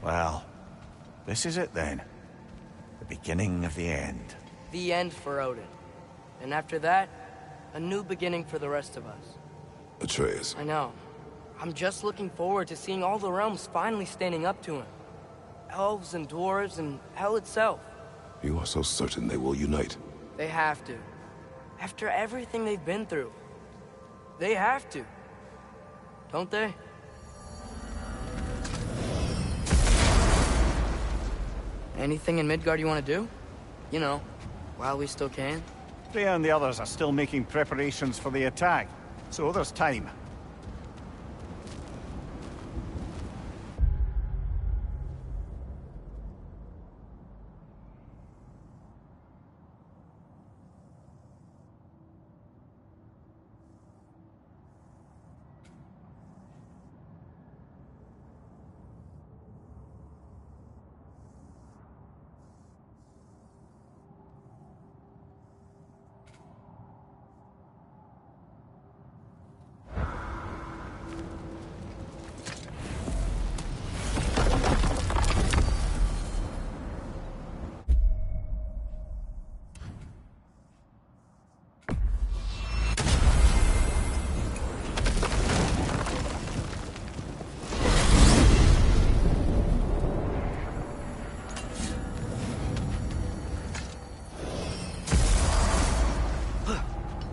Well, this is it then. The beginning of the end. The end for Odin. And after that, a new beginning for the rest of us. Atreus. I know. I'm just looking forward to seeing all the realms finally standing up to him. Elves and dwarves and hell itself. You are so certain they will unite? They have to. After everything they've been through. They have to. Don't they? Anything in Midgard you want to do? You know, while we still can. Freya and the others are still making preparations for the attack, so there's time.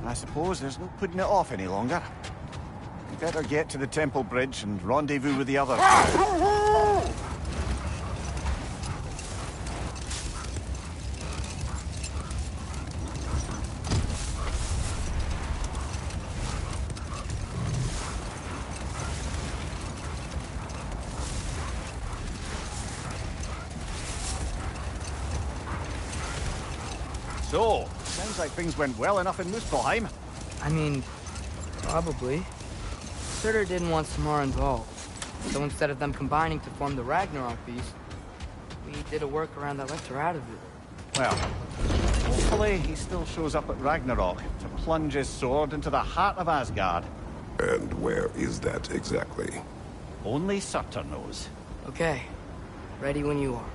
I suppose there's no putting it off any longer. We better get to the temple bridge and rendezvous with the others. So, sounds like things went well enough in Muspelheim. I mean, probably. Surtur didn't want Samara involved. So instead of them combining to form the Ragnarok beast, we did a workaround that left her out of it. Well, hopefully he still shows up at Ragnarok to plunge his sword into the heart of Asgard. And where is that exactly? Only Surtur knows. Okay. Ready when you are.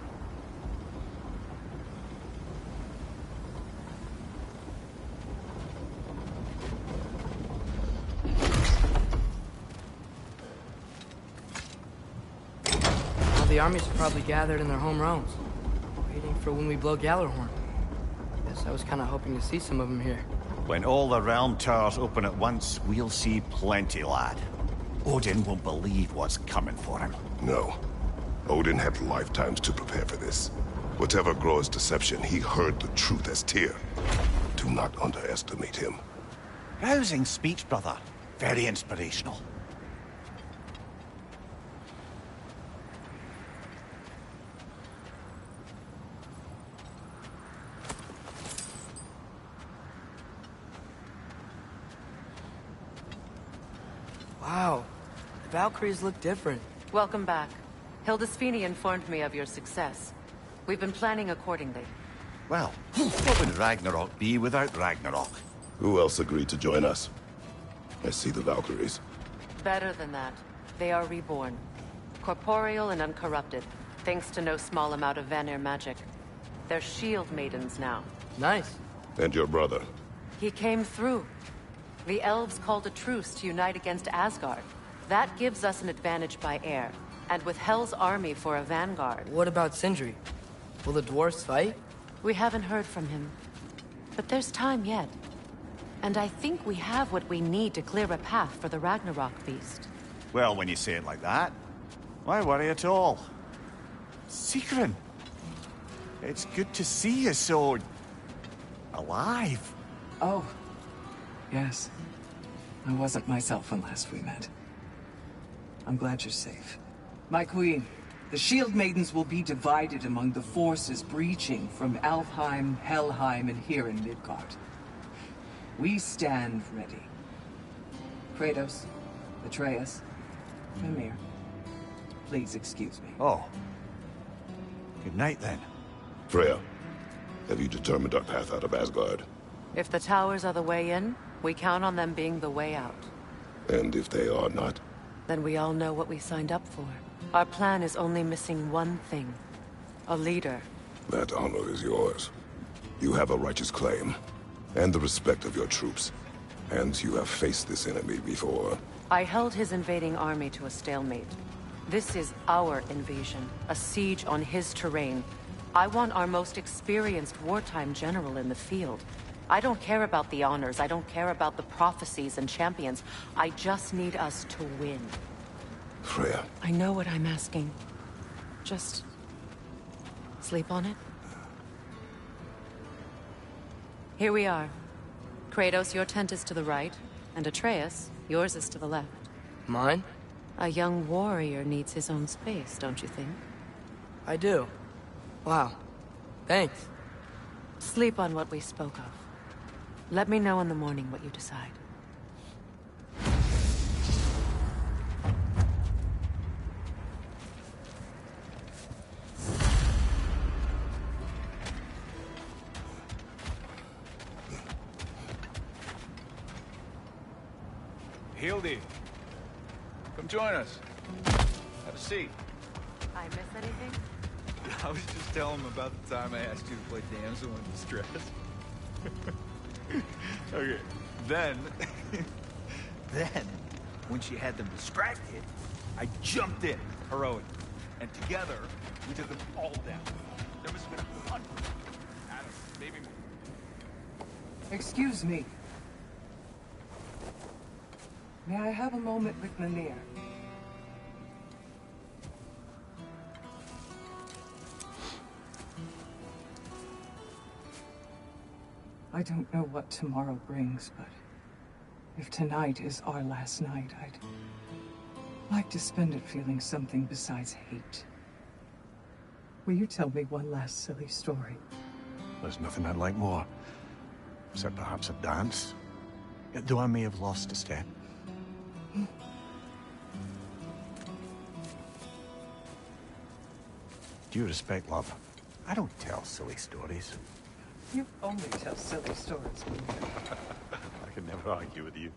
The armies are probably gathered in their home realms, waiting for when we blow Gjallarhorn. Guess I was kind of hoping to see some of them here. When all the realm towers open at once, we'll see plenty, lad. Odin won't believe what's coming for him. No. Odin had lifetimes to prepare for this. Whatever Groa's deception, he heard the truth as Tyr. Do not underestimate him. Rousing speech, brother. Very inspirational. Wow, the Valkyries look different. Welcome back. Hildisvini informed me of your success. We've been planning accordingly. Well, what would Ragnarok be without Ragnarok? Who else agreed to join us? I see the Valkyries. Better than that. They are reborn. Corporeal and uncorrupted, thanks to no small amount of Vanir magic. They're shield maidens now. Nice. And your brother? He came through. The elves called a truce to unite against Asgard. That gives us an advantage by air, and with Hel's army for a vanguard. What about Sindri? Will the dwarves fight? We haven't heard from him. But there's time yet. And I think we have what we need to clear a path for the Ragnarok beast. Well, when you say it like that, why worry at all? Sigrun! It's good to see you so... alive. Oh. Yes. I wasn't myself when last we met. I'm glad you're safe. My queen, the Shield Maidens will be divided among the forces breaching from Alfheim, Helheim, and here in Midgard. We stand ready. Kratos, Atreus, Mimir, please excuse me. Oh. Good night, then. Freya, have you determined our path out of Asgard? If the towers are the way in, we count on them being the way out. And if they are not? Then we all know what we signed up for. Our plan is only missing one thing. A leader. That honor is yours. You have a righteous claim, and the respect of your troops. And you have faced this enemy before. I held his invading army to a stalemate. This is our invasion, a siege on his terrain. I want our most experienced wartime general in the field. I don't care about the honors, I don't care about the prophecies and champions. I just need us to win. Freya. I know what I'm asking. Just... sleep on it? Here we are. Kratos, your tent is to the right, and Atreus, yours is to the left. Mine? A young warrior needs his own space, don't you think? I do. Wow. Thanks. Sleep on what we spoke of. Let me know in the morning what you decide. Hildy, come join us. Have a seat. I miss anything? I was just telling him about the time I asked you to play damsel in distress. Okay, then... Then, when she had them distracted, I jumped in, heroic. And together, we took them all down. There must have been 100. I don't know, maybe more. Excuse me. May I have a moment with Mimir? I don't know what tomorrow brings, but if tonight is our last night, I'd like to spend it feeling something besides hate. Will you tell me one last silly story? There's nothing I'd like more. Except perhaps a dance. Though I may have lost a step. Due respect, love, I don't tell silly stories. You only tell silly stories, Mimir. I can never argue with you.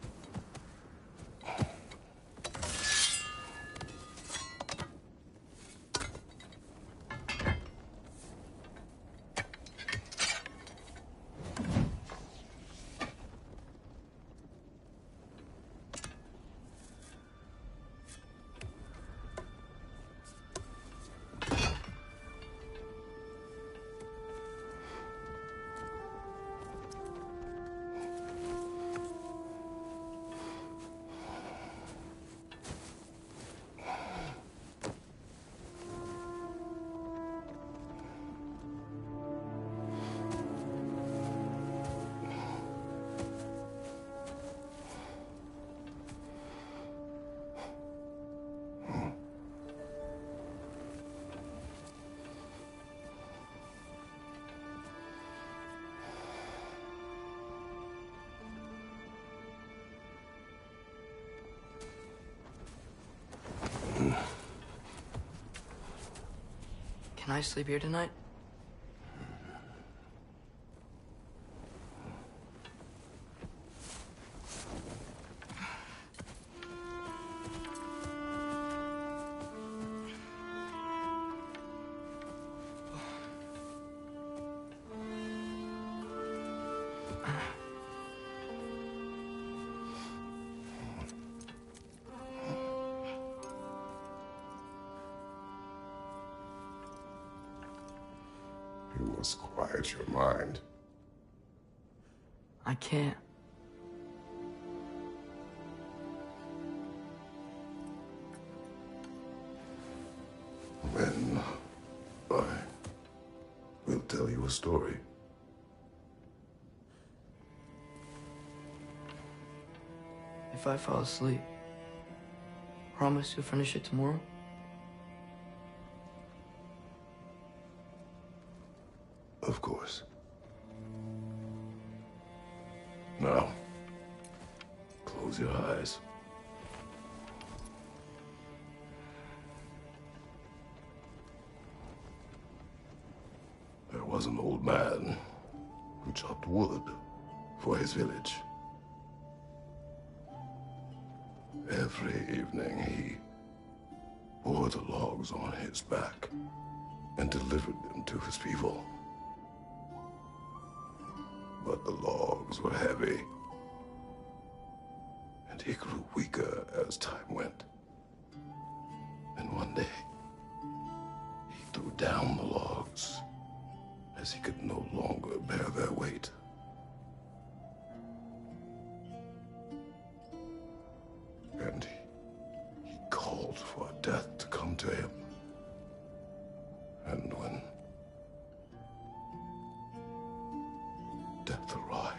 Can I sleep here tonight? You must quiet your mind. I can't. Then I will tell you a story. If I fall asleep, promise you'll finish it tomorrow? Of course. Now, close your eyes. There was an old man who chopped wood for his village. Every evening he bore the logs on his back and delivered them to his people. But the logs were heavy, and he grew weaker as time went. And one day, he threw down the logs as he could no longer bear their weight. And he called for death to come to him. And when death arrived,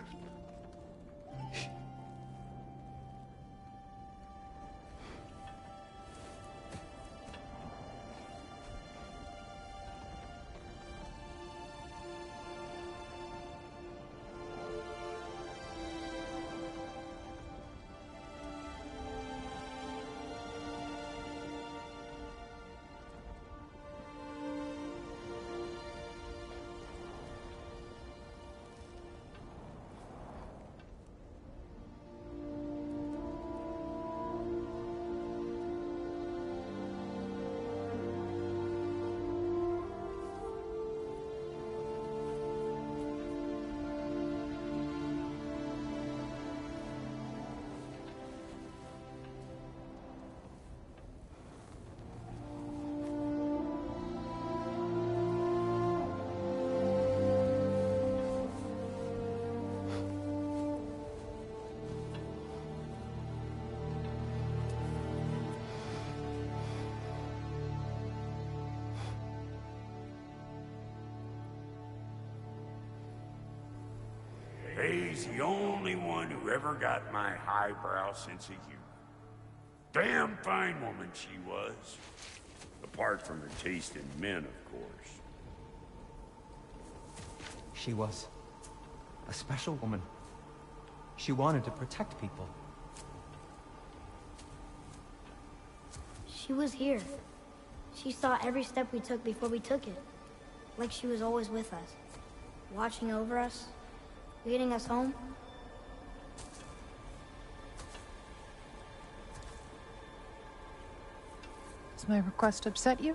He's the only one who ever got my highbrow sense of humor. Damn fine woman she was. Apart from her taste in men, of course. She was a special woman. She wanted to protect people. She was here. She saw every step we took before we took it. Like she was always with us. Watching over us. Leading us home. Does my request upset you?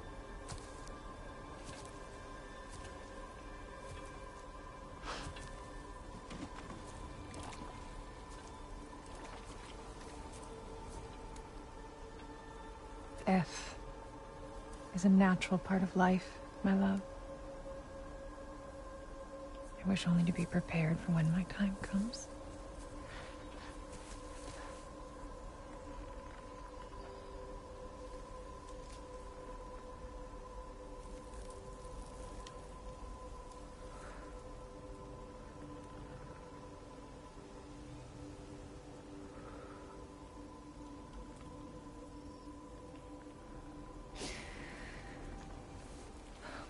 Death is a natural part of life, my love. I wish only to be prepared for when my time comes.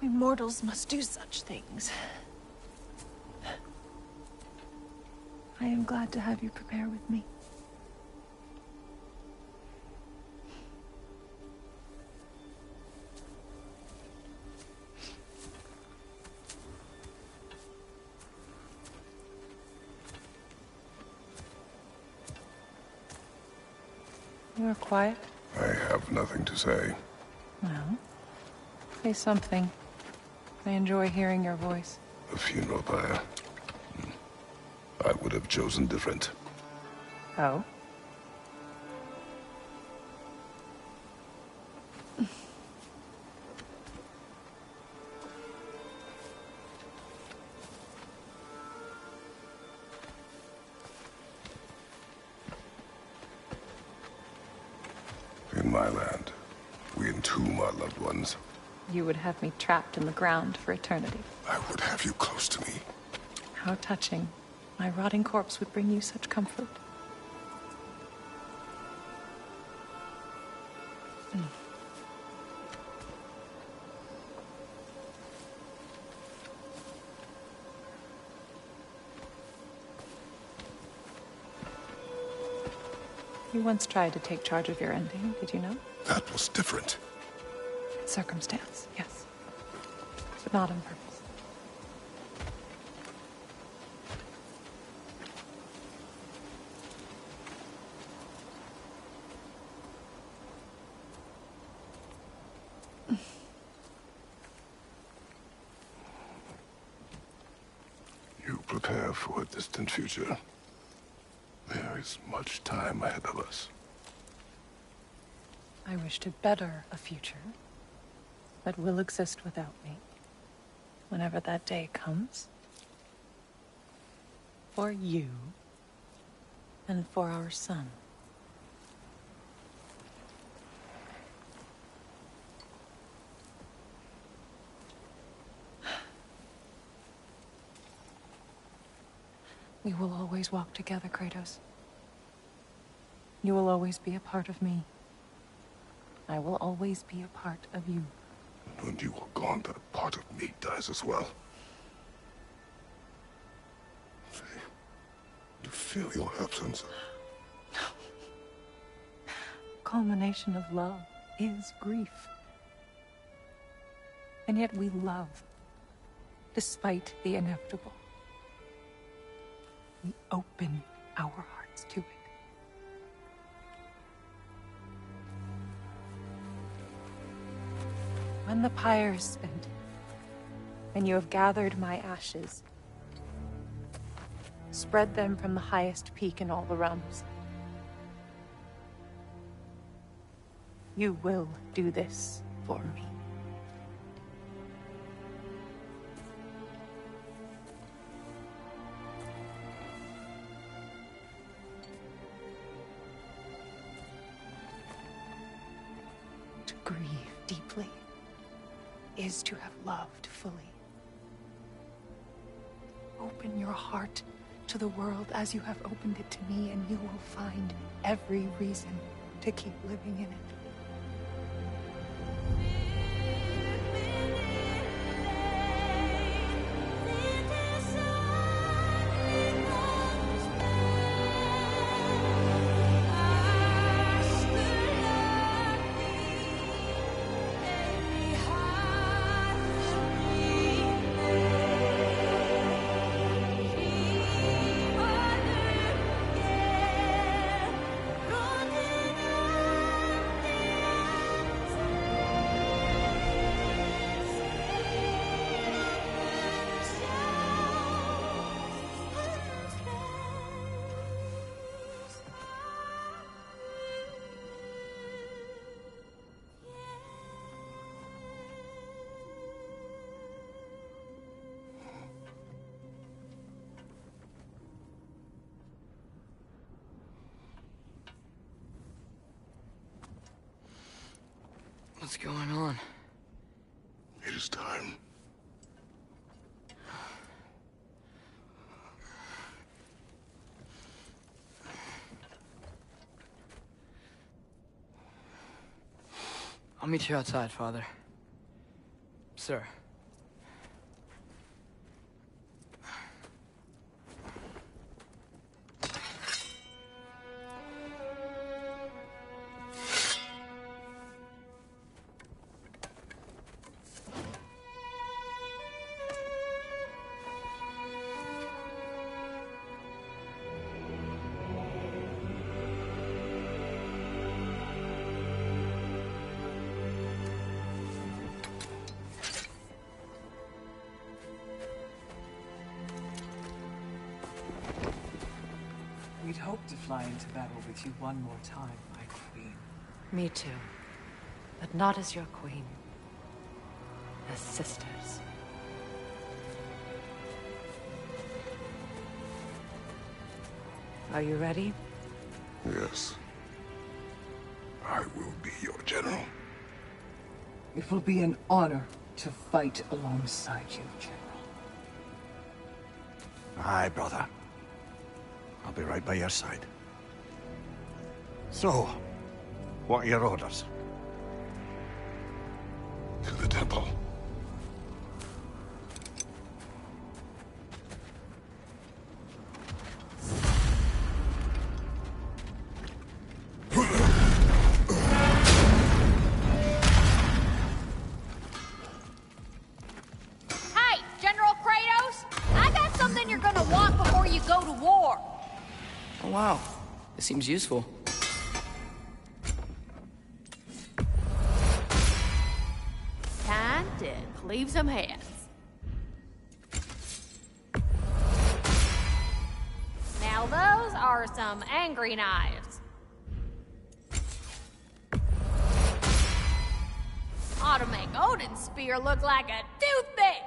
We mortals must do such things. I am glad to have you prepare with me. You are quiet. I have nothing to say. Well, say something. I enjoy hearing your voice. A funeral pyre. I would have chosen different. Oh? In my land, we entomb our loved ones. You would have me trapped in the ground for eternity. I would have you close to me. How touching. My rotting corpse would bring you such comfort. You once tried to take charge of your ending, did you know? That was different. Circumstance, yes. But not on purpose. prepare for a distant future. There is much time ahead of us. I wish to better a future that will exist without me, whenever that day comes. For you, and for our son. We will always walk together, Kratos. You will always be a part of me. I will always be a part of you. And when you are gone, that part of me dies as well. You feel your absence. Culmination of love is grief. And yet we love, despite the inevitable. We open our hearts to it. When the pyre is spent, and you have gathered my ashes, spread them from the highest peak in all the realms. You will do this for me. To grieve deeply is to have loved fully. Open your heart to the world as you have opened it to me, and you will find every reason to keep living in it. What's going on? It is time. I'll meet you outside, Father. Sir. We'd hoped to fly into battle with you one more time, my queen. Me too. But not as your queen. As sisters. Are you ready? Yes. I will be your general. It will be an honor to fight alongside you, General. Aye, brother. I'll be right by your side. So, what are your orders? To the temple. Hey, General Kratos! I got something you're gonna want before you go to war! Oh, wow. This seems useful. Time to cleave some heads. those are some angry knives. Ought to make Odin's spear look like a toothpick.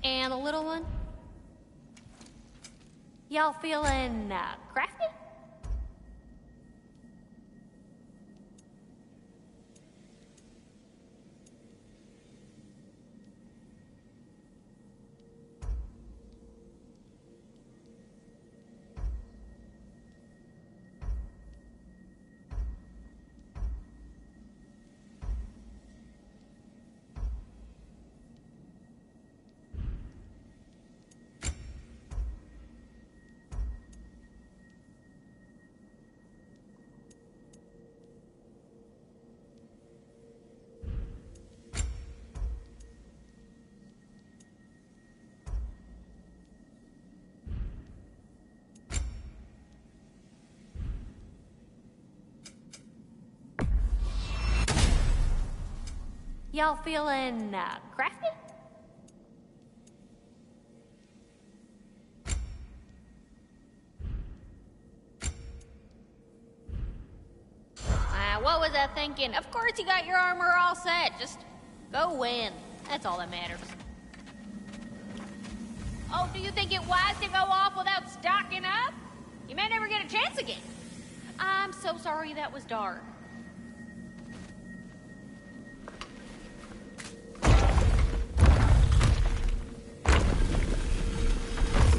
And the little one? Y'all feeling, crafty? Y'all feeling, crafty? What was I thinking? Of course you got your armor all set. Just go win. That's all that matters. Oh, do you think it wise to go off without stocking up? You may never get a chance again. I'm so sorry that was dark.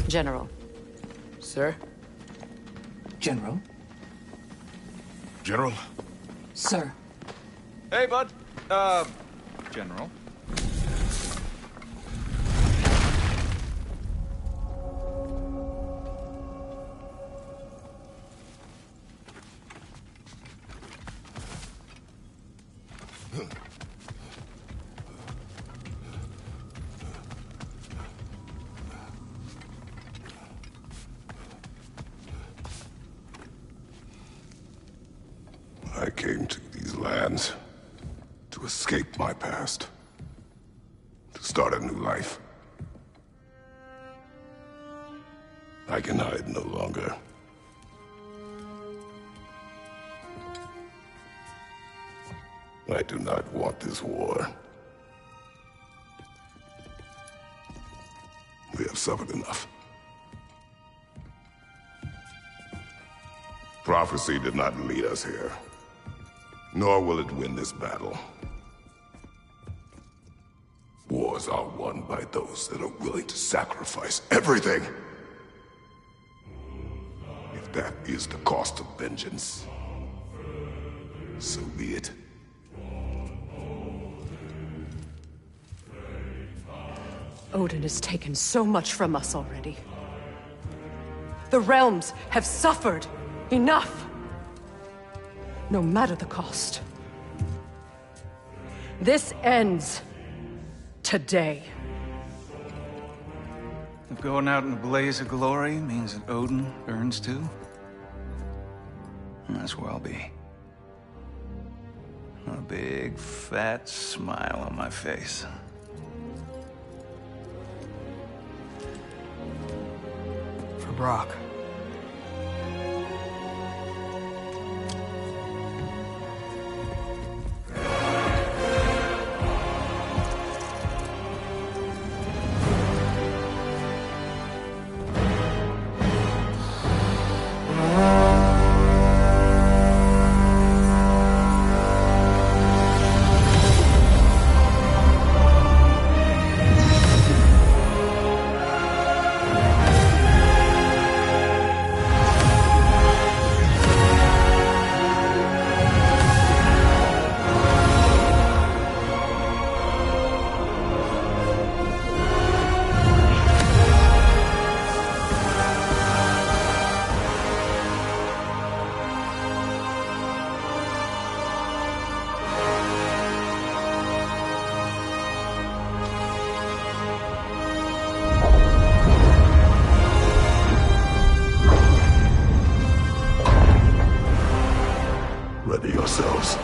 General. Sir? General? General? Sir. Hey, bud. General. I came to these lands to escape my past, to start a new life. I can hide no longer. I do not want this war. We have suffered enough. Prophecy did not lead us here, nor will it win this battle. Wars are won by those that are willing to sacrifice everything. If that is the cost of vengeance, so be it. Odin has taken so much from us already. The realms have suffered enough. No matter the cost. This ends today. If going out in a blaze of glory means that Odin burns too, that's where I'll be. A big, fat smile on my face. For Brock. Ready yourselves.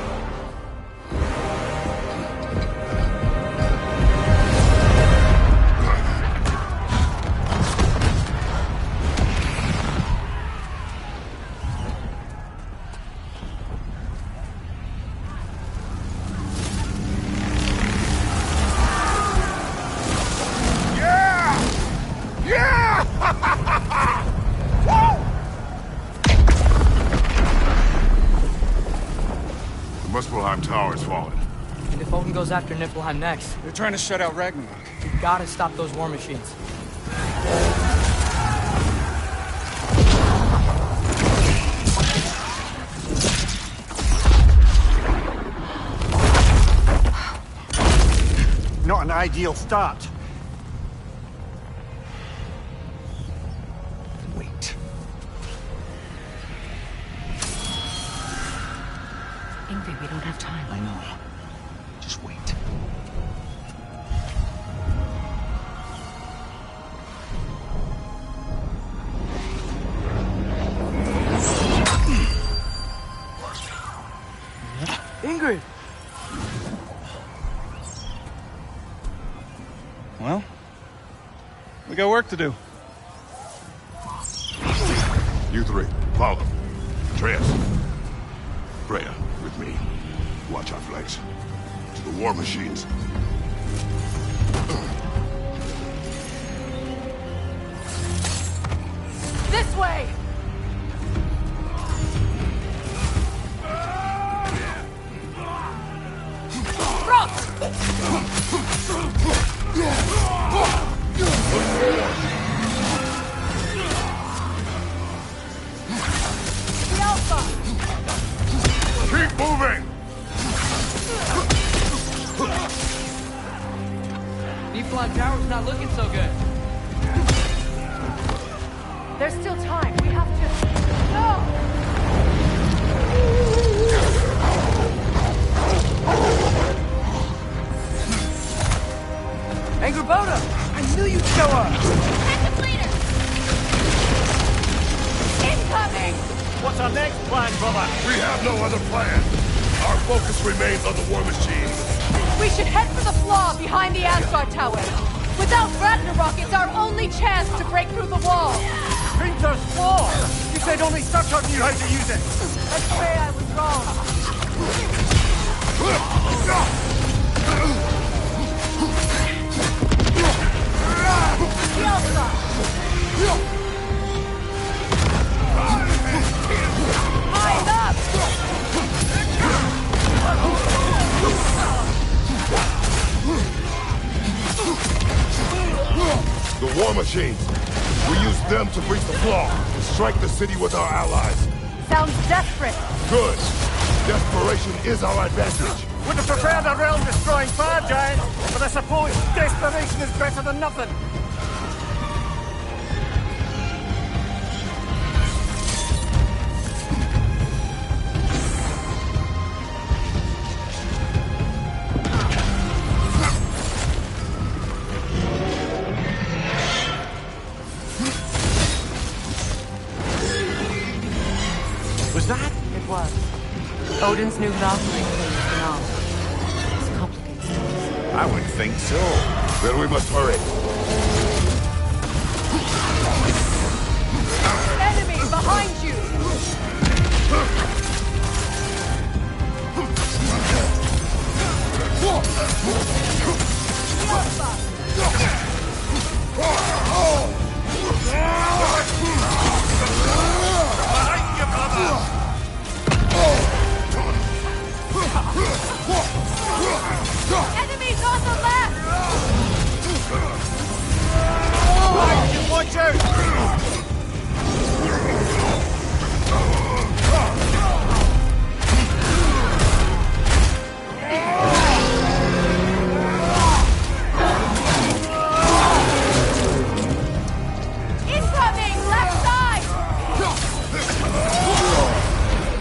Muspelheim Tower has fallen. And if Odin goes after Niflheim next, They're trying to shut out Ragnarok. we gotta stop those war machines. Not an ideal start. Wait. Ingrid, we don't have time. I know. Just wait. Ingrid! Well, we got work to do. You three, follow. Atreus. Freya, with me. Watch our flanks. To the war machines. This way! Brock! The Alpha! Keep moving! Niflheim Tower's not looking so good. There's still time. We have to... No! Angerboda! I knew you'd show up! Captain Leader! Incoming! What's our next plan, brother? We have no other plan. Our focus remains on the war machines. We should head for the flaw behind the Asgard Tower. Without Ragnarok, it's our only chance to break through the wall. Printer's flaw! You said only Sucker knew how to use it! Let's say I was wrong. The war machines. We use them to breach the flaw and strike the city with our allies. Sounds desperate. Good. Desperation is our advantage. Would have preferred a realm-destroying fire giant, but I suppose desperation is better than nothing. Was that? It was. Odin's new Valkyrie came beyond. It's complicated. I would think so. Then we must hurry. Enemy behind you! Enemies on the left! Watch out! Incoming! Left side!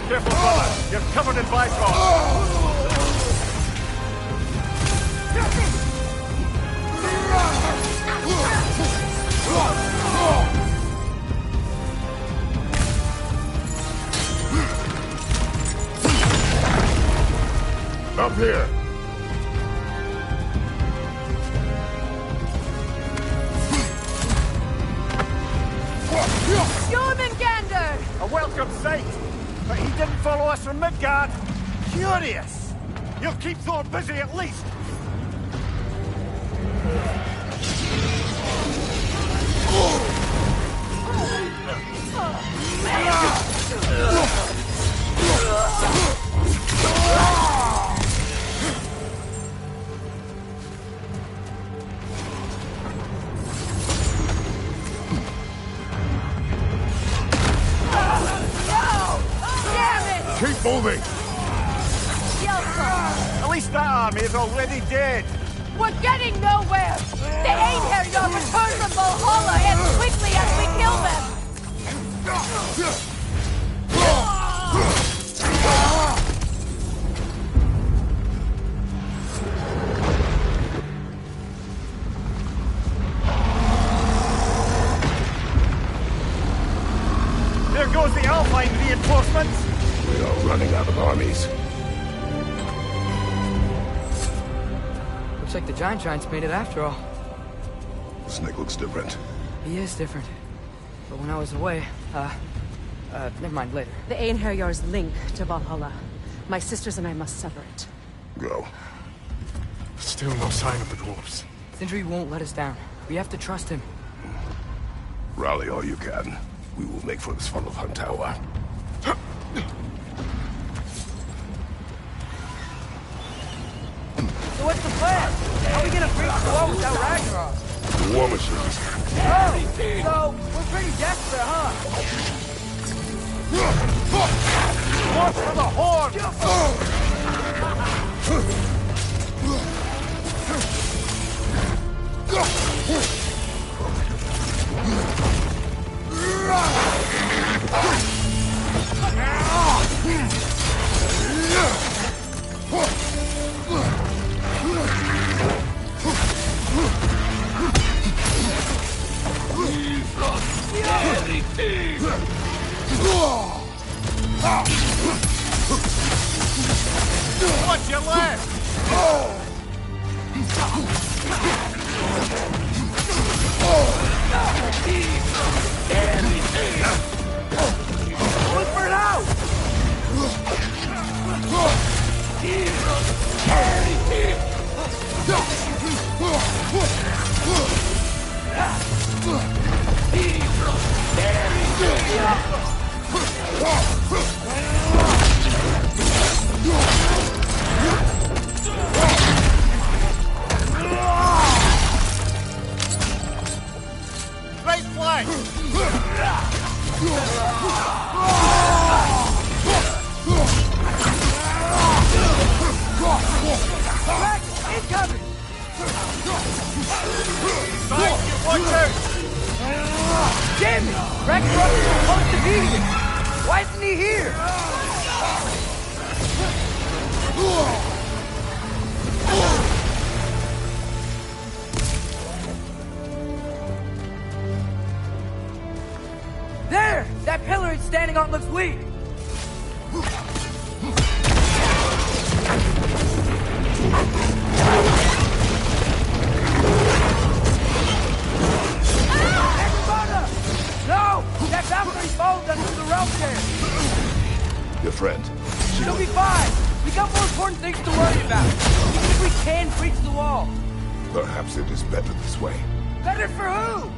Careful, brother. You're covered in Bifrost. Up here. Jormungandr! A welcome sight. But he didn't follow us from Midgard. Curious. You'll keep Thor busy at least. Keep moving! At least that army is already dead. We're getting nowhere! The Einherjar return from Valhalla as quickly as we kill them! There goes the Alpine reinforcements. We are running out of armies. Looks like the Giants made it after all. Snake looks different. He is different. But when I was away, never mind, later. The Einherjar's link to Valhalla. My sisters and I must sever it. Go. Still no sign of the dwarves. Sindri won't let us down. We have to trust him. Rally all you can. We will make for this funnel hunt tower. So what's the plan? How are we gonna breach the wall without Ragnarok? War machines. Oh, so we're pretty desperate, huh? Watch for the horde! Watch your left! Look for it out! flank! Rex, incoming! Damn it! Rex wasn't supposed to be here! Why isn't he here? There! That pillar it's standing on looks weak! No! That Valkyrie's followed us to the realm there! Your friend. She'll be fine! We got more important things to worry about! Even if we can breach the wall! Perhaps it is better this way. Better for who?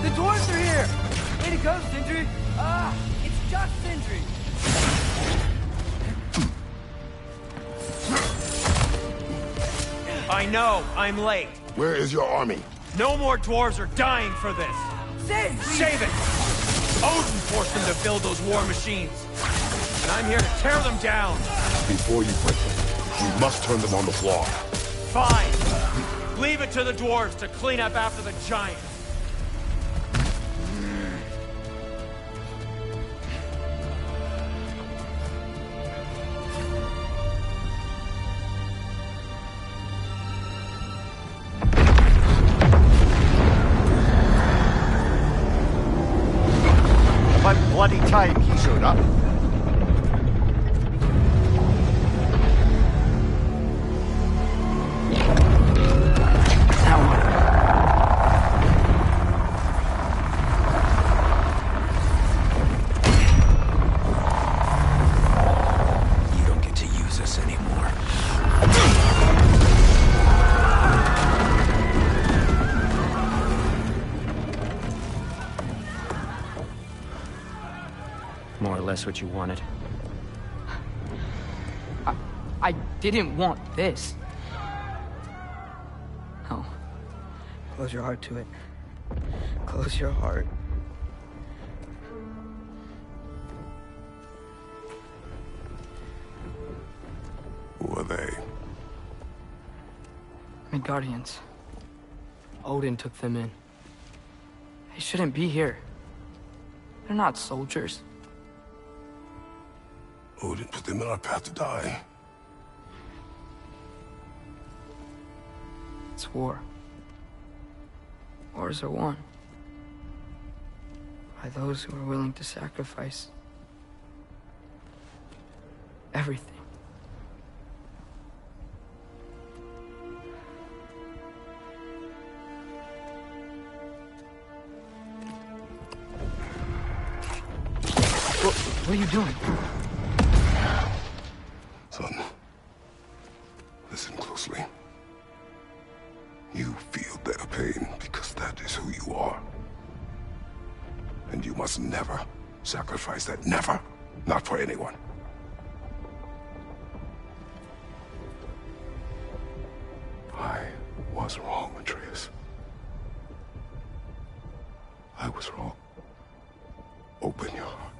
The dwarves are here! Way to go, Sindri! It's just Sindri! I know, I'm late. Where is your army? No more dwarves are dying for this. Sindri! Save it! Odin forced them to build those war machines. And I'm here to tear them down. Before you break them, we must turn them on the floor. Fine. Leave it to the dwarves to clean up after the giants. About bloody time he showed up. You don't get to use us anymore. More or less what you wanted. I didn't want this. No. Close your heart to it. Close your heart. Who are they? Midgardians. Odin took them in. They shouldn't be here. They're not soldiers. Odin put them in our path to die. It's war. Wars are won by those who are willing to sacrifice everything. What are you doing? Son, listen closely. You feel their pain because that is who you are. And you must never sacrifice that. Never. Not for anyone. I was wrong, Atreus. I was wrong. Open your heart.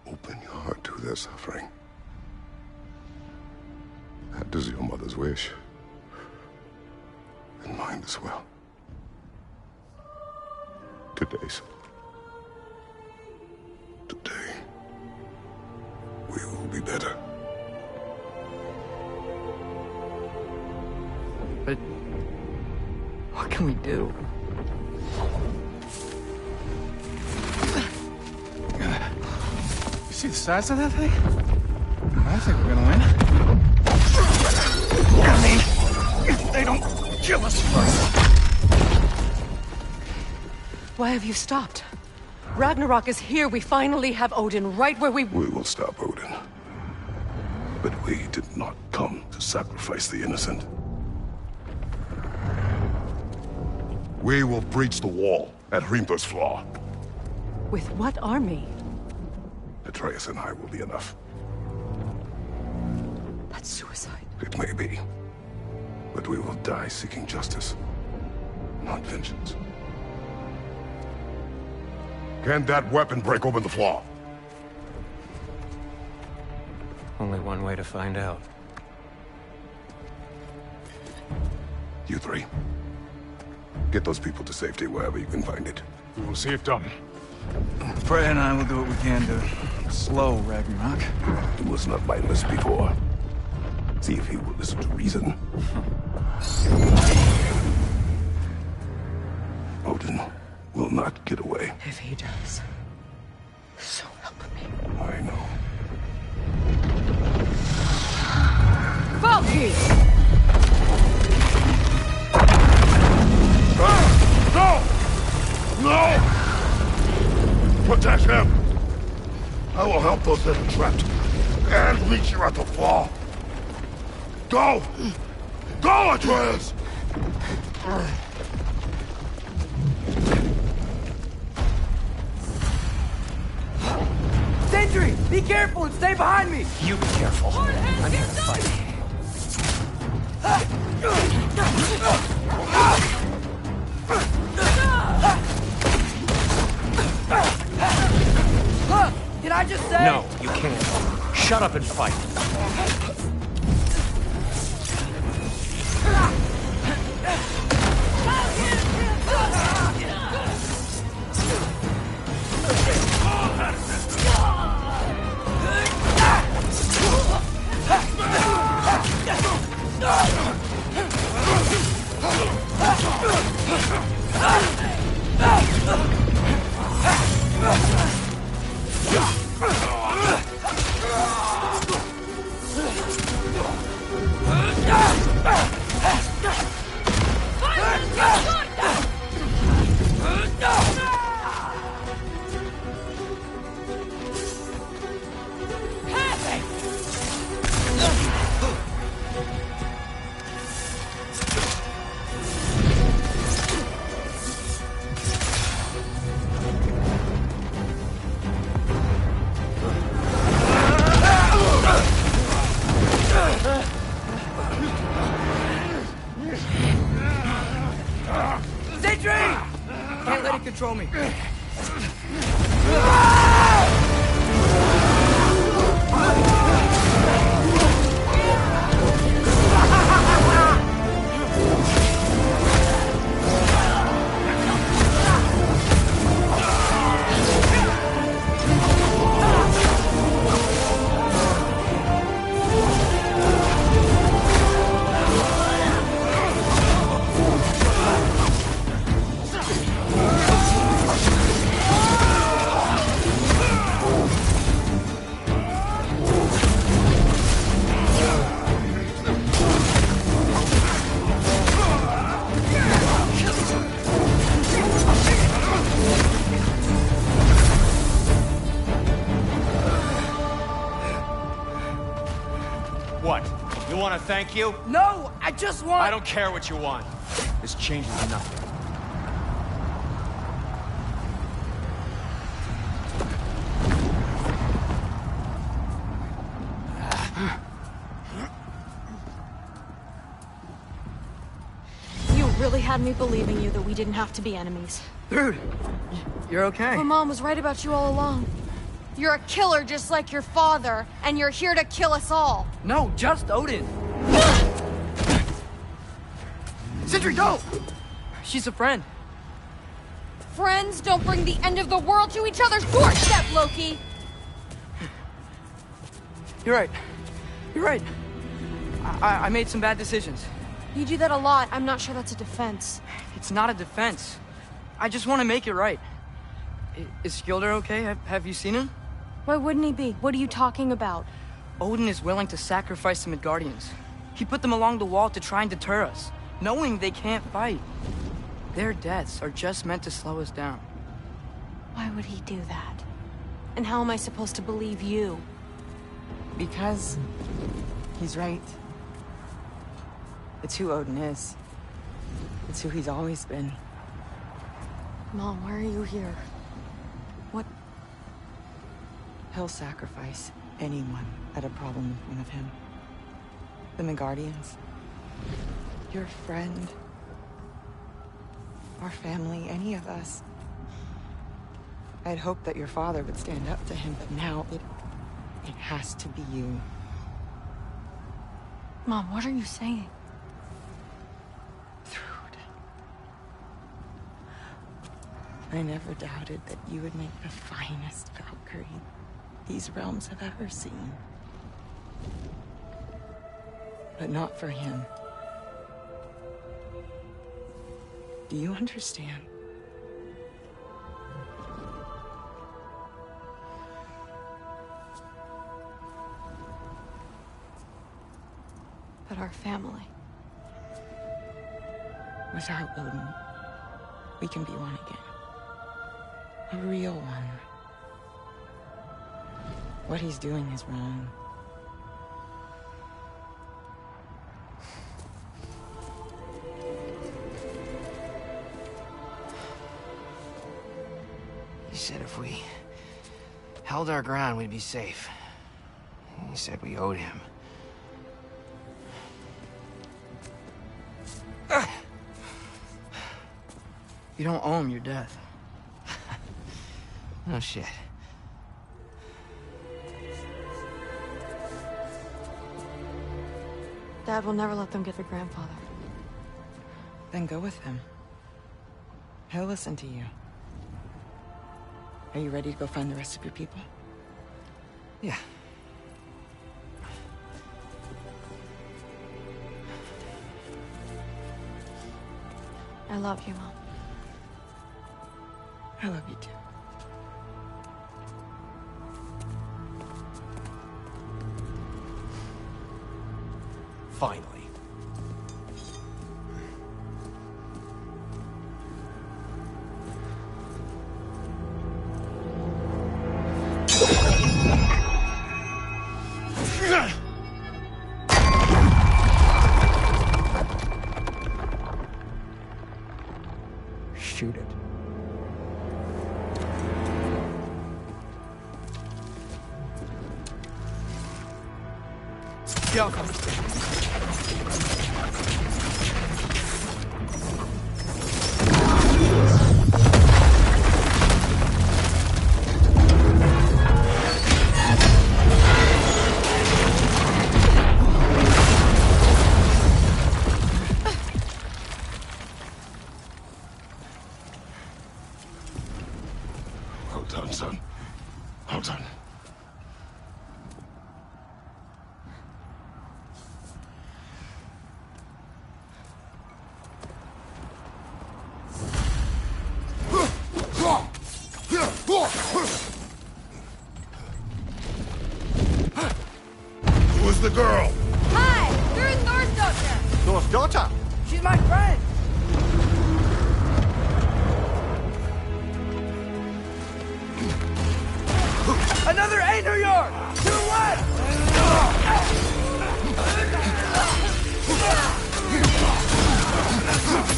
Open your heart to their suffering. That is your mother's wish. And mine as well. Today, son. Today, we will be better. But what can we do? You see the size of that thing? I think we're gonna win. I mean, if they don't kill us first. Why have you stopped? Ragnarok is here. We finally have Odin right where we... We will stop Odin. But we did not come to sacrifice the innocent. We will breach the wall at Hrimthor's Flaw. With what army? Atreus and I will be enough. That's suicide. It may be. But we will die seeking justice, not vengeance. Can that weapon break open the Flaw? Only one way to find out. You three. Get those people to safety wherever you can find it. We will see it done. Freya and I will do what we can to slow Ragnarok. He was not mindless before. See if he will listen to reason. Odin will not get away. If he does, so help me. I know. Valky! No! No! Protect him! I will help those that are trapped. And meet you at the Flaw. Go! Go, Atreus! Sentry! Be careful and stay behind me! You be careful. I'm here to fight. Can I just say? No, you can't. Shut up and fight. Can't let it control me. What? You want to thank you? No, I just want... I don't care what you want. This changes nothing. You really had me believing you that we didn't have to be enemies. Dude, you're okay. My mom was right about you all along. You're a killer just like your father, and you're here to kill us all. No, just Odin. Sentry, go! She's a friend. Friends don't bring the end of the world to each other's doorstep, Loki! You're right. You're right. I made some bad decisions. You do that a lot. I'm not sure that's a defense. It's not a defense. I just want to make it right. Is Skilder okay? Have you seen him? Why wouldn't he be? What are you talking about? Odin is willing to sacrifice the Midgardians. He put them along the wall to try and deter us, knowing they can't fight. Their deaths are just meant to slow us down. Why would he do that? And how am I supposed to believe you? Because he's right. It's who Odin is. It's who he's always been. Mom, why are you here? What? He'll sacrifice anyone at a problem in front of him. The Midgardians. Your friend. Our family, any of us. I'd hoped that your father would stand up to him, but now it has to be you. Mom, what are you saying? I never doubted that you would make the finest Valkyrie these realms have ever seen. But not for him. Do you understand? But our family. Without Odin, we can be one again. A real one. What he's doing is wrong. He said if we held our ground, we'd be safe. He said we owed him. You don't owe him your death. No shit. Dad will never let them get their grandfather. Then go with him. He'll listen to you. Are you ready to go find the rest of your people? Yeah. I love you, Mom. I love you too. Finally. Shoot it. Welcome. Well done, son. Well done. Who was the girl? Hi! You're Thor's daughter! Thor's daughter? She's my friend! Another 8 New York! 2-1!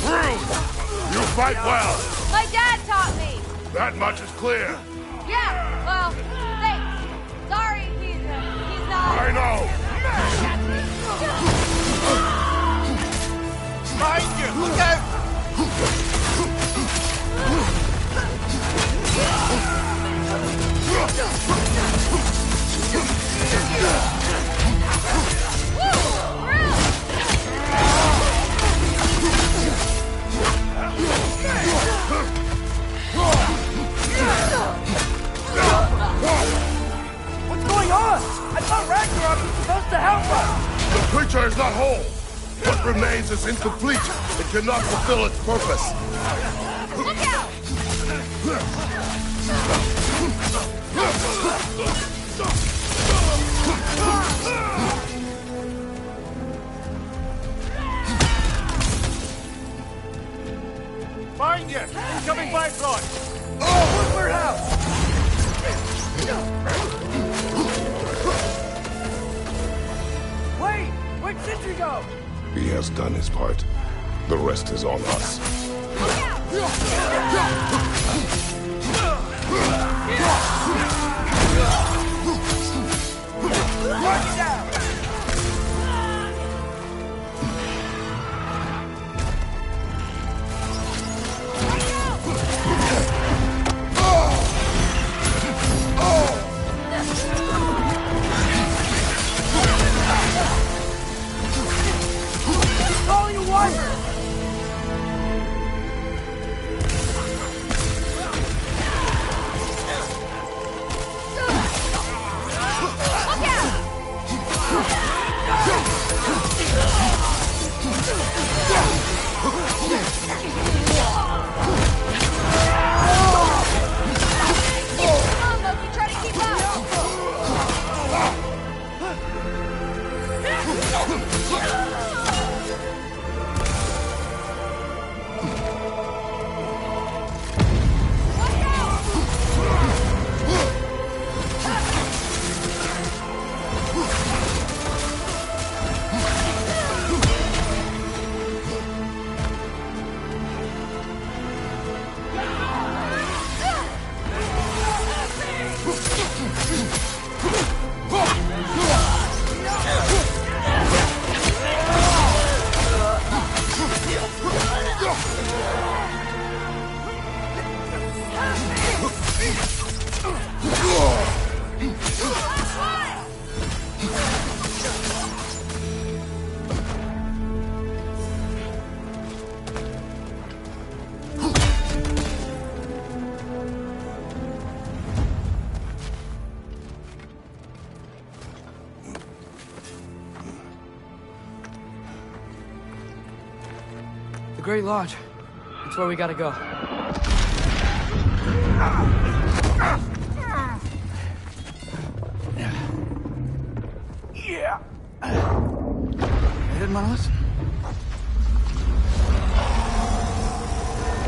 Rude! You fight well. My dad taught me! That much is clear. Yeah, well, thanks. Sorry, he's not... I know. Behind you! Look out! What's going on? I thought Ragnarok was supposed to help us! The creature is not whole. What remains is incomplete. It cannot fulfill its purpose. Look out! Find you! Incoming bifrost! Oh, Woodward House! Wait! Where'd Sentry go? He has done his part. The rest is on us. Look out! All you want! The Great Lodge. That's where we gotta go. Yeah. You didn't want to listen?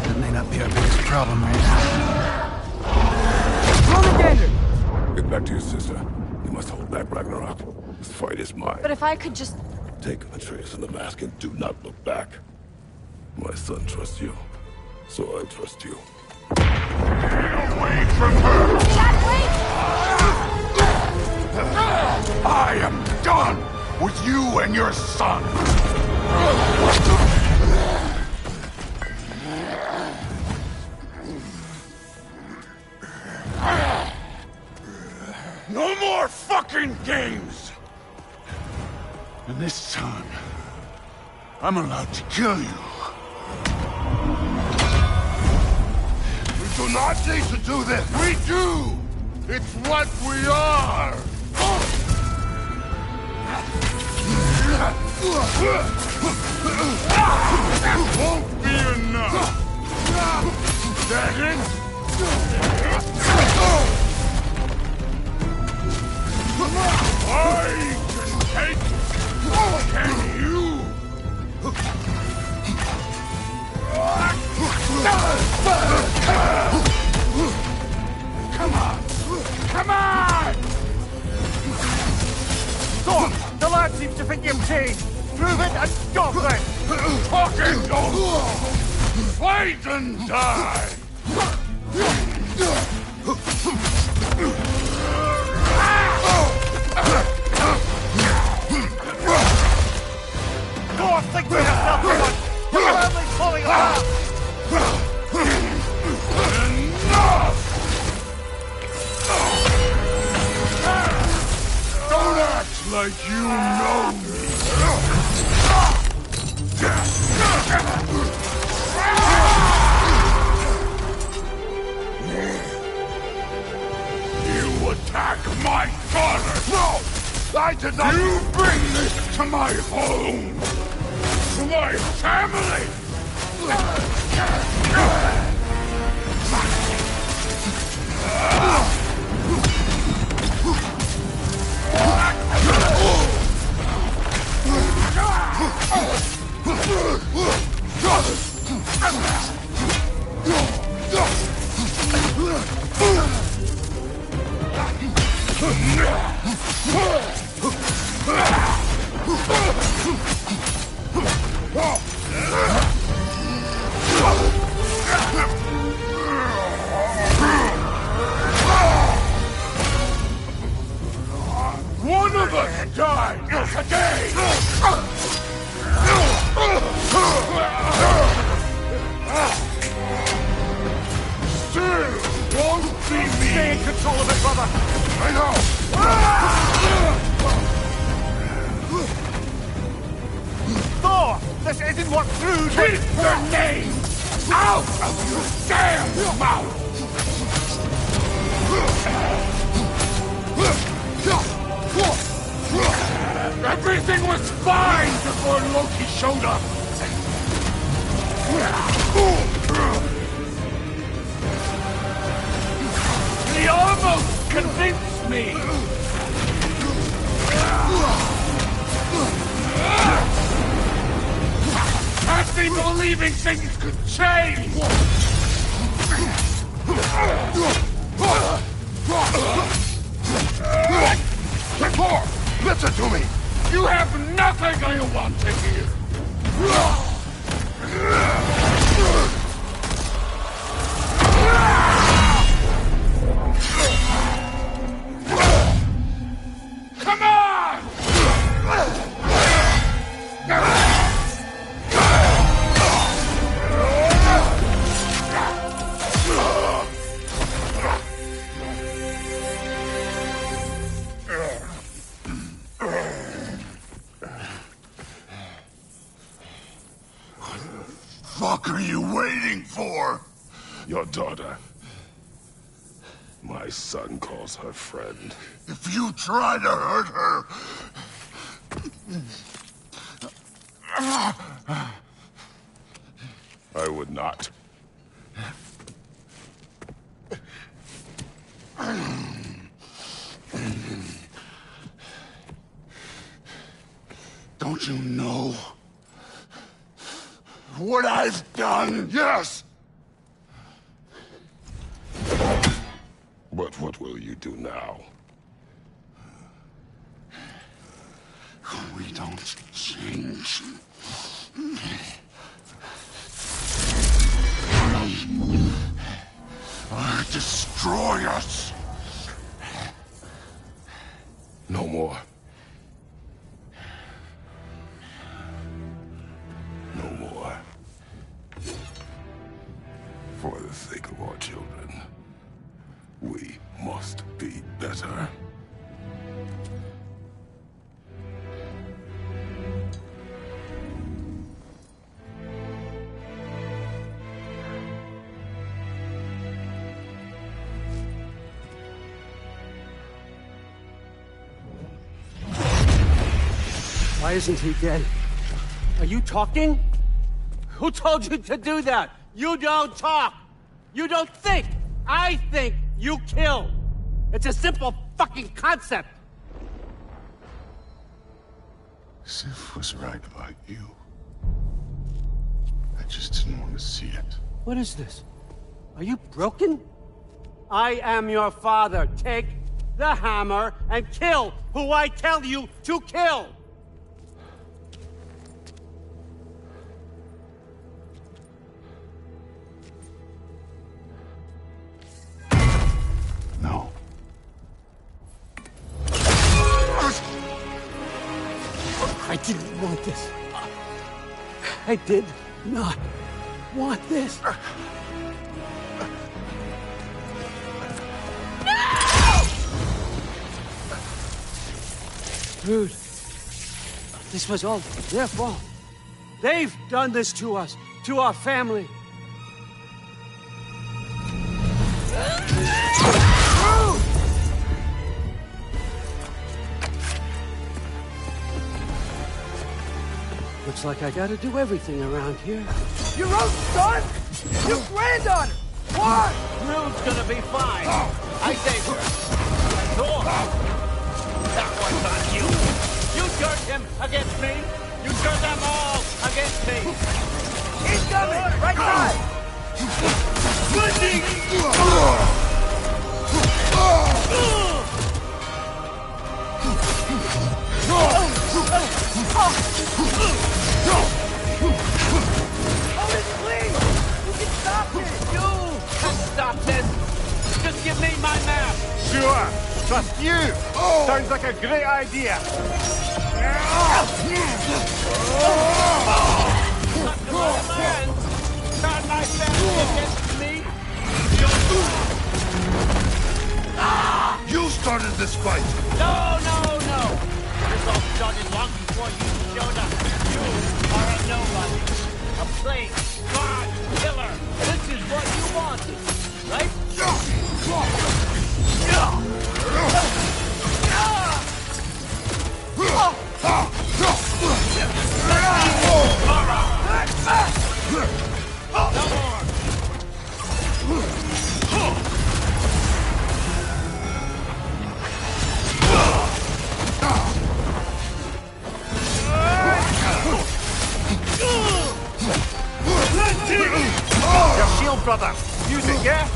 That may not be our biggest problem right now. Get back to your sister. You must hold back Ragnarok. This fight is mine. But if I could just... Take Atreus and the mask and do not look back. My son trusts you, so I trust you. Get away from her! Dad, wait! I am done with you and your son! No more fucking games! And this time, I'm allowed to kill you. We do not need to do this! We do! It's what we are! Won't be enough! That I can take it! Can you? Come on! Come on! Storm! The lad seems to think you've changed! Prove it and stop it! Talking don't! Fight and die! Go on, think for yourself, everyone! Your family's falling apart! Enough! Don't act like you know me! You attack my daughter! No! I did not... You bring this to my home! To my family! This isn't what Brood... Keep the name out of your damn mouth! Everything was fine before Loki showed up! He almost convinced me! Had me believing things could change! Thor, listen to me! You have nothing I want to hear! Come on! What are you waiting for? Your daughter. My son calls her friend. If you try to hurt her... I would not. Don't you know what I've done? Yes! But what will you do now? We don't change. Destroy us! No more. No more. For the sake of our children, we must be better. Why isn't he dead? Are you talking? Who told you to do that? You don't talk! You don't think! I think, you kill! It's a simple fucking concept! Sif was right about you. I just didn't want to see it. What is this? Are you broken? I am your father. Take the hammer and kill who I tell you to kill! No. I didn't want this. I did not want this. Dude, this was all their fault. They've done this to us, to our family. Looks like I gotta do everything around here. Your own son? You granddaughter! What? Rude's gonna be fine. I saved her. Thor! That one's on you. You turned him against me. You turned them all against me. He's coming! Right side! Odin, please! You can stop this! You can stop this! Just give me my map! Sure! Trust you! Sounds like a great idea! Turn my family against me! You started this fight! No, no, no! This all started long before you showed up. You are a nobody. brother. Music, yeah?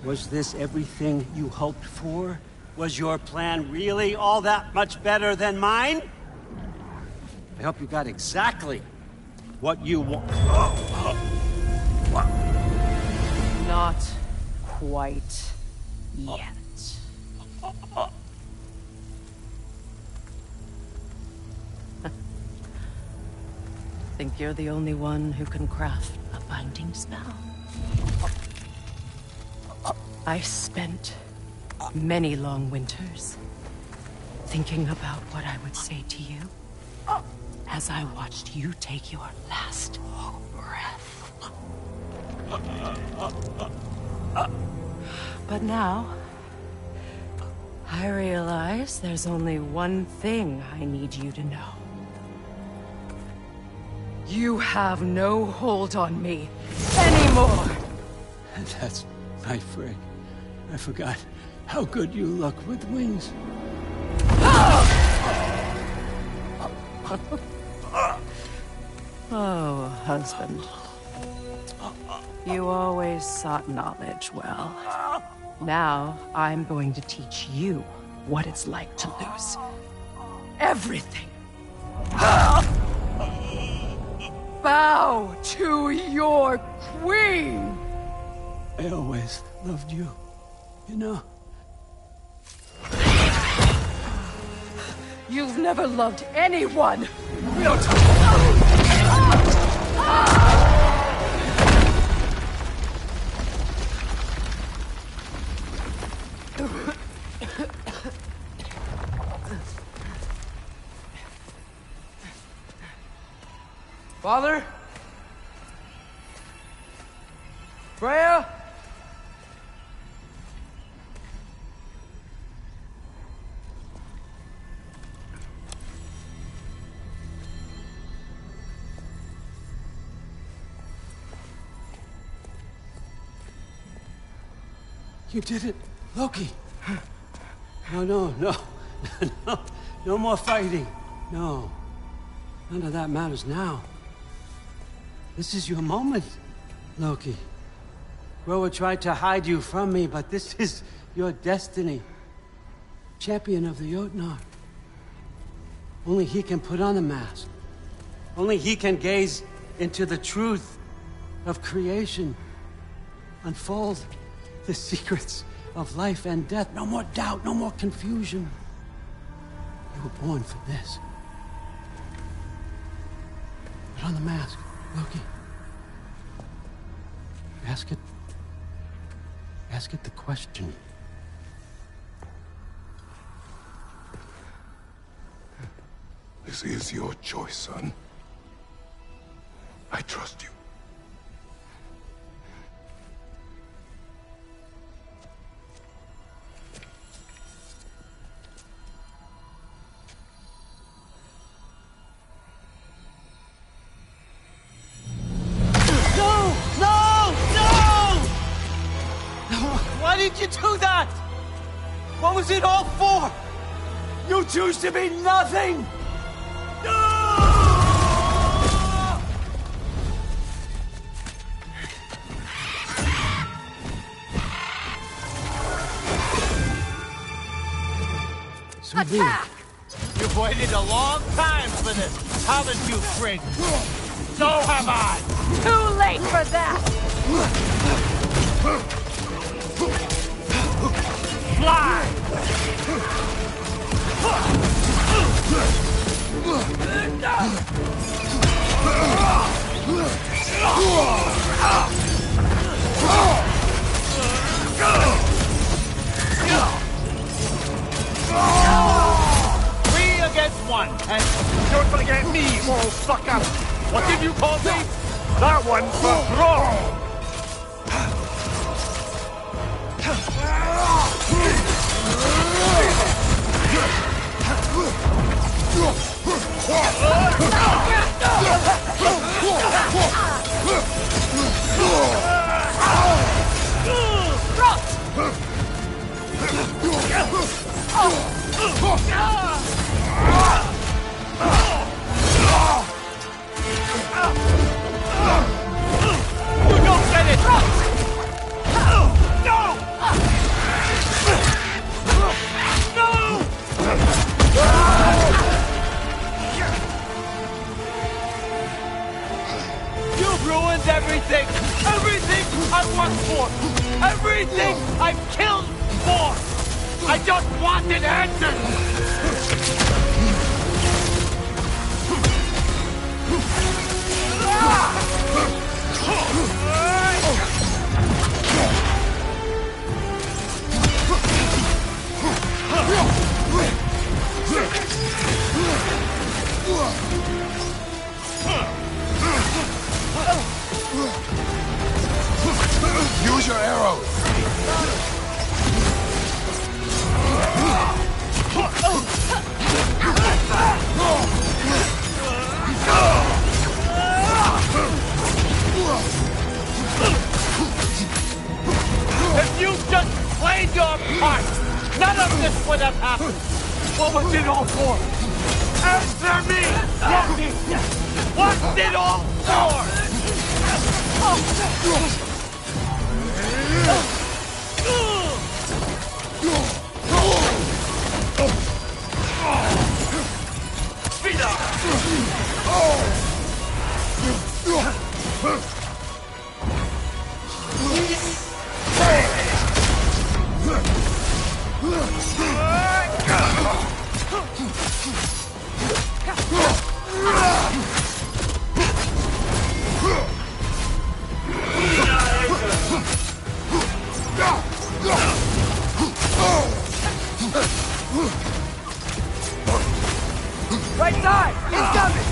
Was this everything you hoped for? Was your plan really all that much better than mine? I hope you got exactly what you want. Not quite yet. Think you're the only one who can craft a binding spell? I spent many long winters thinking about what I would say to you as I watched you take your last breath. But now, I realize there's only one thing I need you to know. You have no hold on me anymore! That's my frig. I forgot how good you look with wings. Oh, husband. You always sought knowledge well. Now, I'm going to teach you what it's like to lose everything. Bow to your queen! I always loved you, you know. You've never loved anyone! We don't talk. Father? Freya? You did it, Loki. No. No more fighting. No. None of that matters now. This is your moment, Loki. Groa tried to hide you from me, but this is your destiny. Champion of the Jotnar. Only he can put on the mask. Only he can gaze into the truth of creation. Unfold the secrets of life and death. No more doubt, no more confusion. You were born for this. Put on the mask, Loki. Ask it the question. This is your choice, son. I trust you. Why did you do that? What was it all for? You choose to be nothing! So be it. You've waited a long time for this, haven't you, Frig? So have I! Too late for that! Fly! Three against one, and fuck up! What did you call me? That one's for Brawl! You don't get it! No! You've ruined everything! Everything I worked for! Everything I've killed for! I just wanted answers! Use your arrows! If you just played your part, none of this would have happened. What was it all for? Answer me, Loki! What's it all for? Right side! Incoming!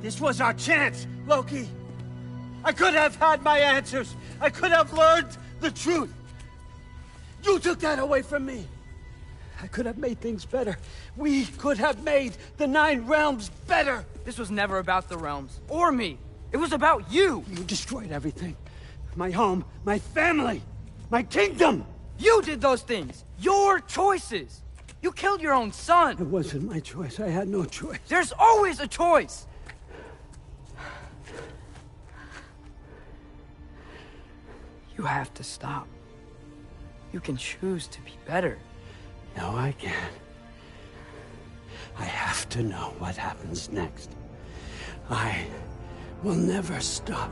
This was our chance, Loki. I could have had my answers. I could have learned the truth. You took that away from me. I could have made things better. We could have made the 9 realms better. This was never about the realms, or me. It was about you. You destroyed everything. My home, my family, my kingdom. You did those things. Your choices. You killed your own son. It wasn't my choice. I had no choice. There's always a choice. You have to stop. You can choose to be better. No, I can't. I have to know what happens next. I will never stop.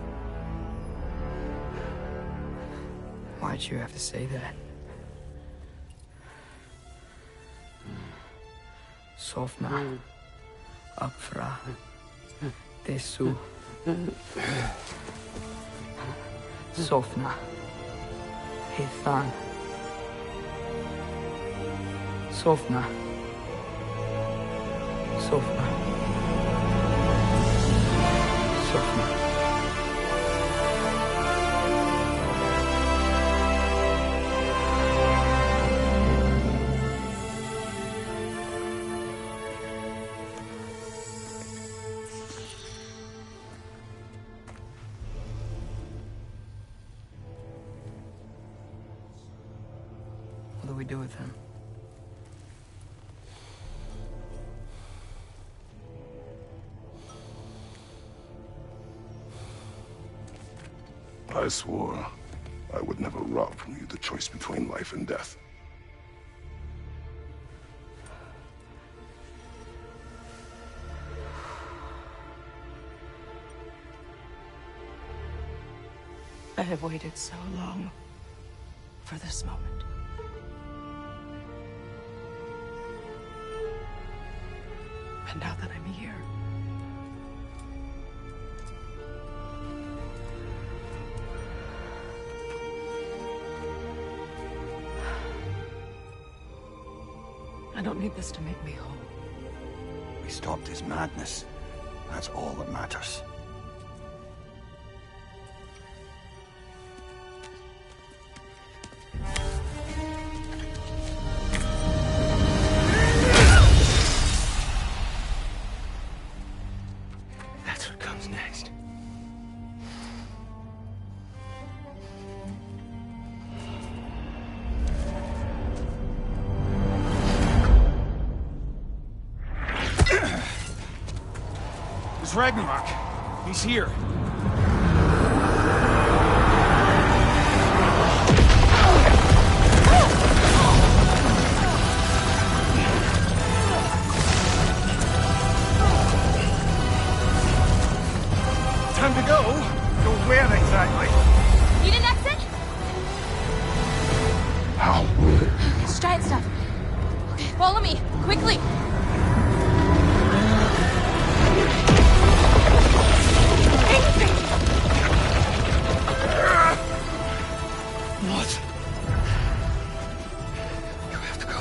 Why'd you have to say that? Sofna. Apfra. Desu. Sofna. Ethan. Sofna. Sofna. Sofna. What do we do with him? I swore I would never rob from you the choice between life and death. I have waited so long for this moment. And now that I'm here, I don't need this to make me whole. We stopped his madness. That's all that matters. That's what comes next. It's Ragnarok. He's here. Time to go? Go where exactly? Need an exit? How? It's giant stuff. Okay, follow me, quickly. What? You have to go.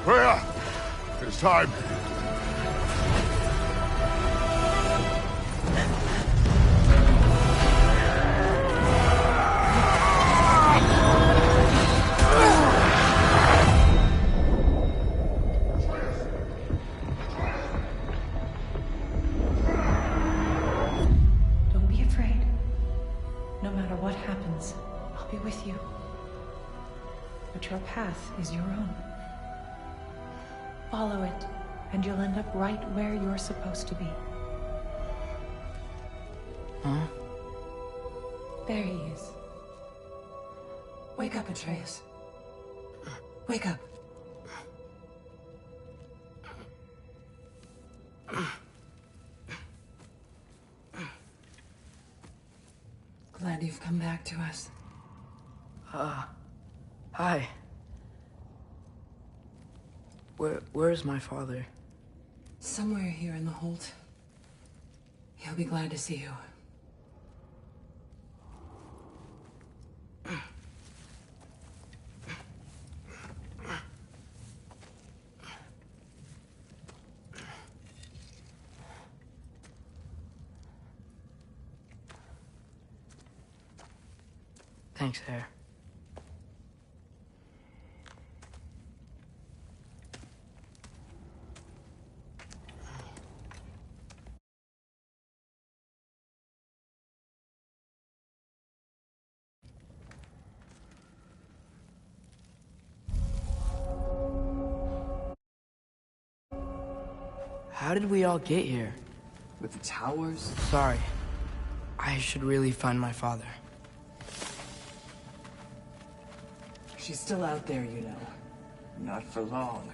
Where? It's time. Don't be afraid. No matter what happens, I'll be with you. But your path is your own. Follow it, and you'll end up right where you're supposed to be. Huh? There he is. Wake up, Atreus. Wake up. Glad you've come back to us. Hi. Where's my father? Somewhere here in the Holt. He'll be glad to see you. Thanks, Hare. How did we all get here? With the towers? Sorry. I should really find my father. She's still out there, you know. Not for long.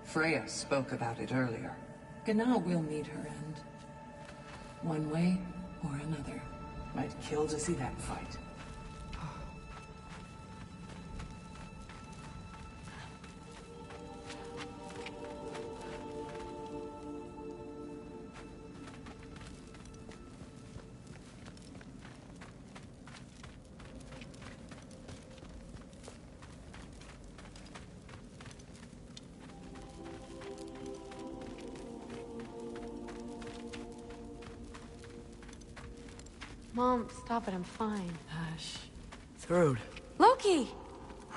Freya spoke about it earlier. Gna will meet her end. One way or another. Might kill to see that fight. Mom, stop it. I'm fine. Hush. Thrud, Loki!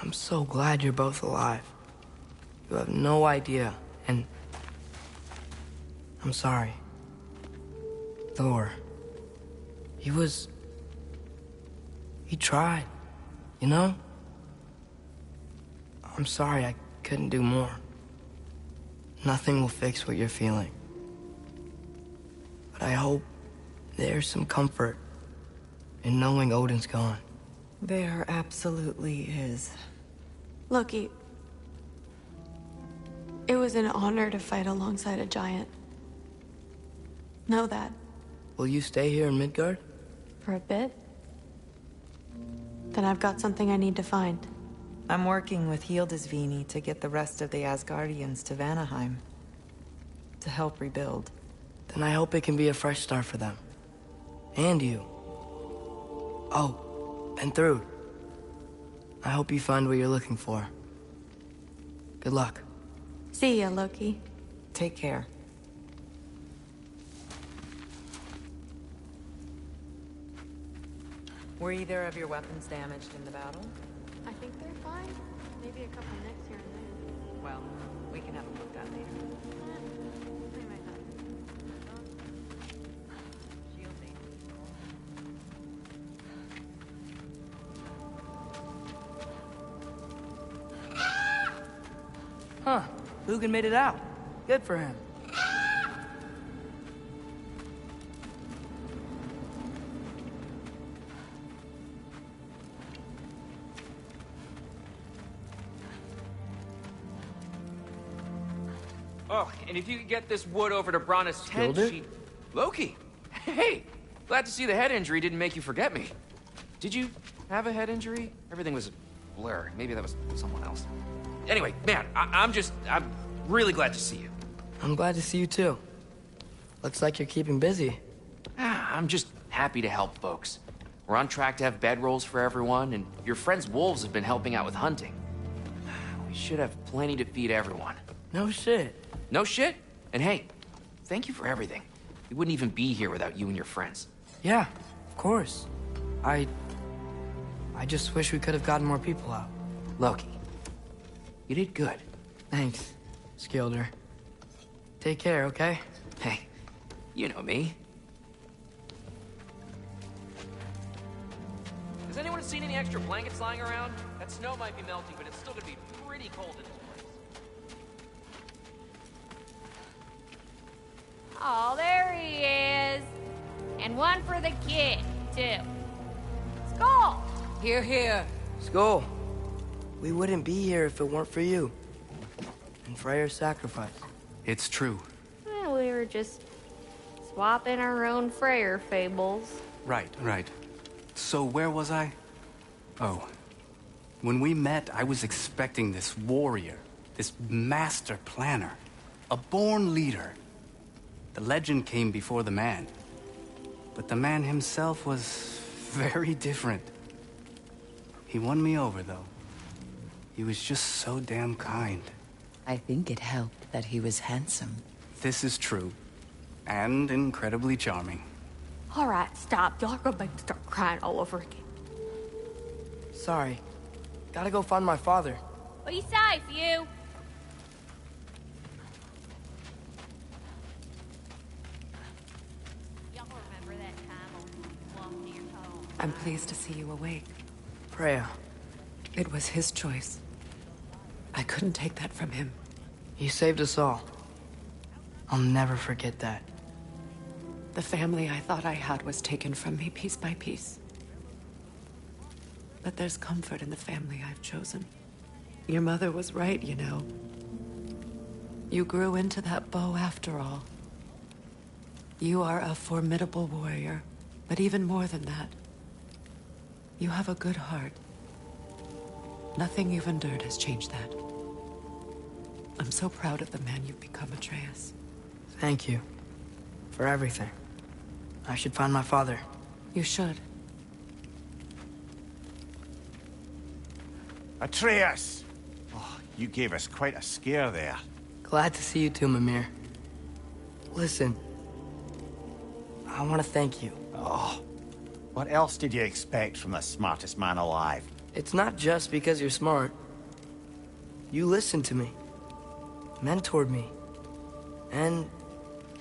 I'm so glad you're both alive. You have no idea, and I'm sorry. Thor, he tried, you know? I'm sorry I couldn't do more. Nothing will fix what you're feeling. But I hope there's some comfort in knowing Odin's gone. There absolutely is. Loki, it was an honor to fight alongside a giant. Know that. Will you stay here in Midgard? For a bit. Then I've got something I need to find. I'm working with Hildisvíni to get the rest of the Asgardians to Vanaheim. To help rebuild. Then I hope it can be a fresh start for them. And you. Oh, and Thrud. I hope you find what you're looking for. Good luck. See ya, Loki. Take care. Were either of your weapons damaged in the battle? I think they're fine. Maybe a couple nicks here and there. Well, we can have them looked at later. They might not. Huh. Lugan made it out. Good for him. Oh, and if you could get this wood over to Brana's tent, Skilled it? she... Loki! Hey! Glad to see the head injury didn't make you forget me. Did you have a head injury? Everything was a blur. Maybe that was someone else. Anyway, man, I'm really glad to see you. I'm glad to see you too. Looks like you're keeping busy. I'm just happy to help folks. We're on track to have bedrolls for everyone, and your friend's wolves have been helping out with hunting. We should have plenty to feed everyone. No shit. No shit? And hey, thank you for everything. We wouldn't even be here without you and your friends. Yeah, of course. I just wish we could have gotten more people out. Loki, you did good. Thanks, Skilder. Take care, okay? Hey, you know me. Has anyone seen any extra blankets lying around? That snow might be melting, but it's still gonna be pretty cold in this place. Oh, there he is. And one for the kid, too. Skull! Here, here. Skull. We wouldn't be here if it weren't for you. And Freyr's sacrifice. It's true. Well, we were just swapping our own Freyr fables. Right. So where was I? Oh. When we met, I was expecting this warrior, this master planner, a born leader. The legend came before the man. But the man himself was very different. He won me over, though. He was just so damn kind. I think it helped that he was handsome. This is true. And incredibly charming. All right, stop. Y'all are gonna make me start crying all over again. Sorry. Gotta go find my father. Be safe, you. Y'all remember that time on Bluff near home? I'm pleased to see you awake. Freya. It was his choice. I couldn't take that from him. He saved us all. I'll never forget that. The family I thought I had was taken from me piece by piece. But there's comfort in the family I've chosen. Your mother was right, you know. You grew into that bow after all. You are a formidable warrior, but even more than that, you have a good heart. Nothing you've endured has changed that. I'm so proud of the man you've become, Atreus. Thank you. For everything. I should find my father. You should. Atreus! Oh, you gave us quite a scare there. Glad to see you too, Mimir. Listen. I want to thank you. Oh, what else did you expect from the smartest man alive? It's not just because you're smart. You listened to me. Mentored me. And,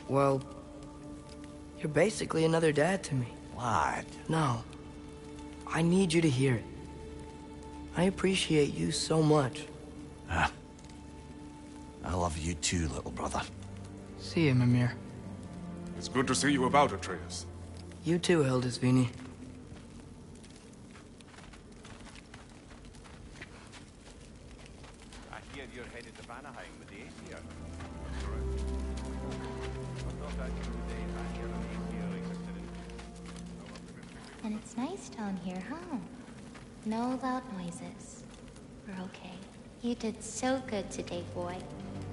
well, you're basically another dad to me. Lad. No. I need you to hear it. I appreciate you so much. I love you too, little brother. See you, Mimir. It's good to see you about, Atreus. You too, Hildisvíni. I hear you're headed to Vanaheim with the Aesir. And it's nice down here, huh? No loud noises. We're okay. You did so good today, boy.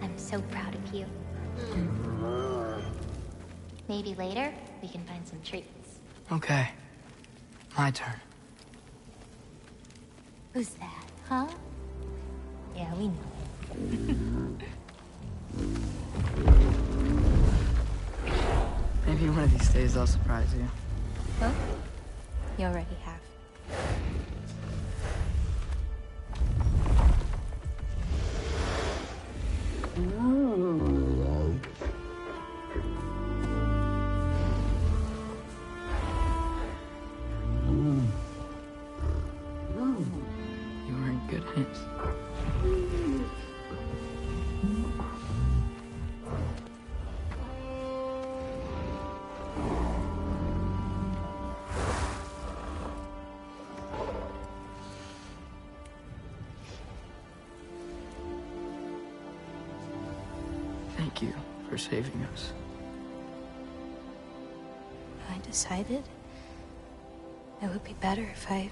I'm so proud of you. Maybe later, we can find some treats. Okay. My turn. Who's that, huh? Yeah, we know. Maybe one of these days I'll surprise you. Well, you already have. You were in good hands. Thank you for saving us. I decided it would be better if I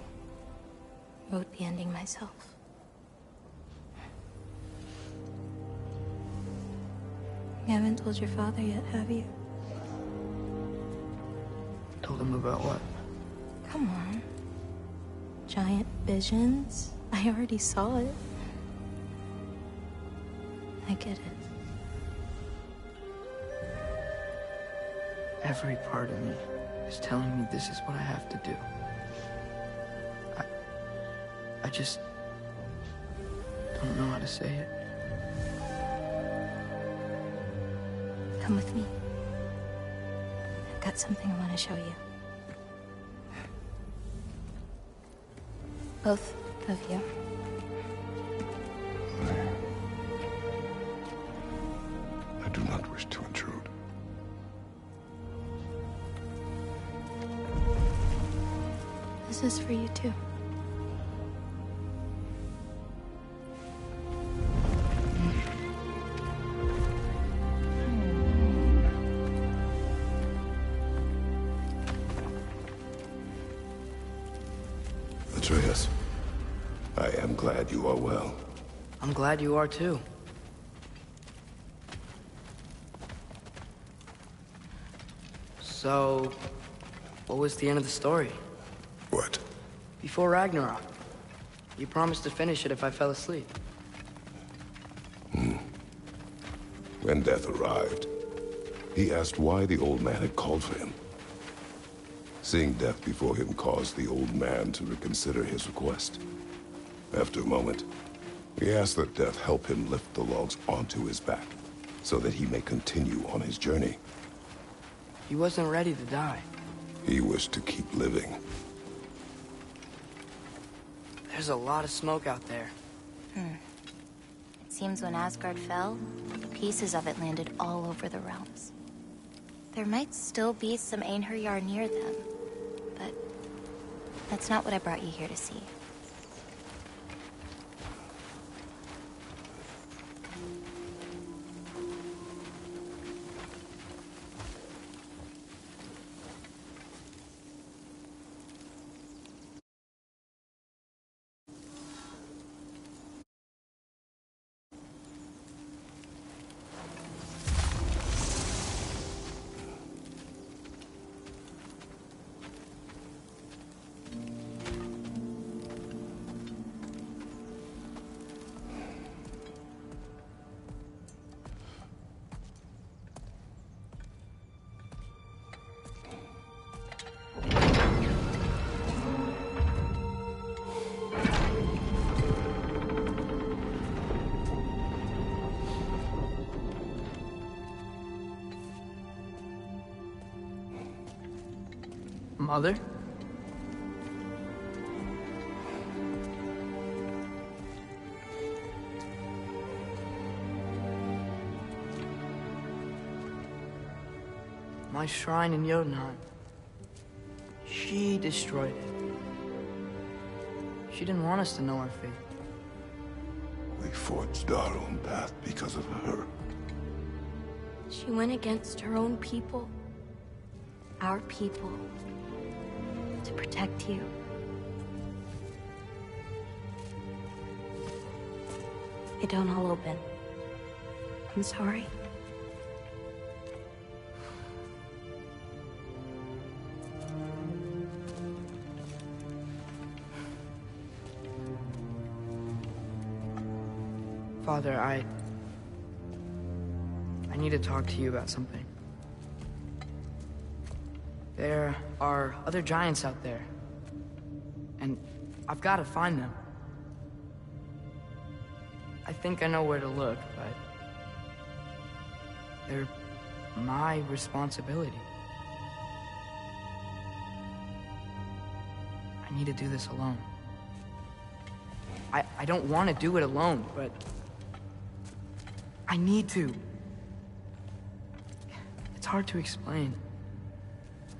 wrote the ending myself. You haven't told your father yet, have you? Told him about what? Come on. Giant visions? I already saw it. I get it. Every part of me is telling me this is what I have to do. I just don't know how to say it. Come with me. I've got something I want to show you. Both of you. I do not wish to intrude. This is for you too. Atreus, I am glad you are well. I'm glad you are too. So, what was the end of the story? What? Before Ragnarok. You promised to finish it if I fell asleep. When death arrived, he asked why the old man had called for him. Seeing death before him caused the old man to reconsider his request. After a moment, he asked that death help him lift the logs onto his back, so that he may continue on his journey. He wasn't ready to die. He wished to keep living. There's a lot of smoke out there. It seems when Asgard fell, pieces of it landed all over the realms. There might still be some Einherjar near them, but that's not what I brought you here to see. Mother? My shrine in Jotunheim. She destroyed it. She didn't want us to know our fate. We forged our own path because of her. She went against her own people. Our people. To protect you. They don't all open. I'm sorry. Father, I need to talk to you about something. There are other giants out there, and I've got to find them. I think I know where to look, but they're my responsibility. I need to do this alone. I don't want to do it alone, but I need to. It's hard to explain.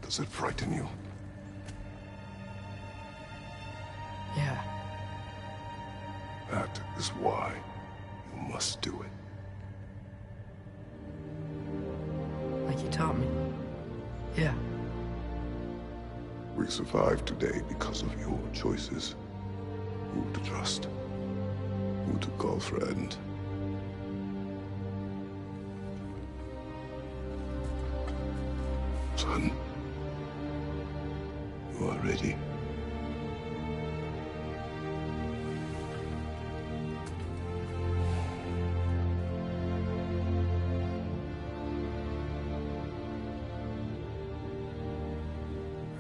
Does it frighten you? Yeah. That is why you must do it. Like you taught me. Yeah. We survived today because of your choices. Who to trust, who to call friend. Son, you are ready.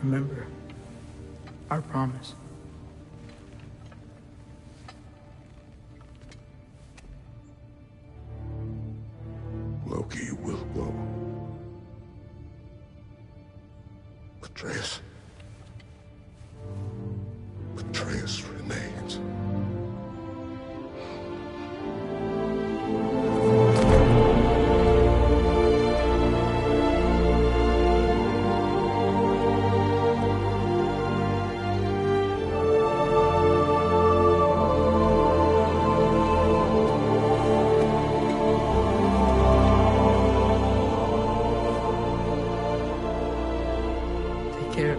Remember our promise. Loki will go. Atreus. Atreus remains. Take care,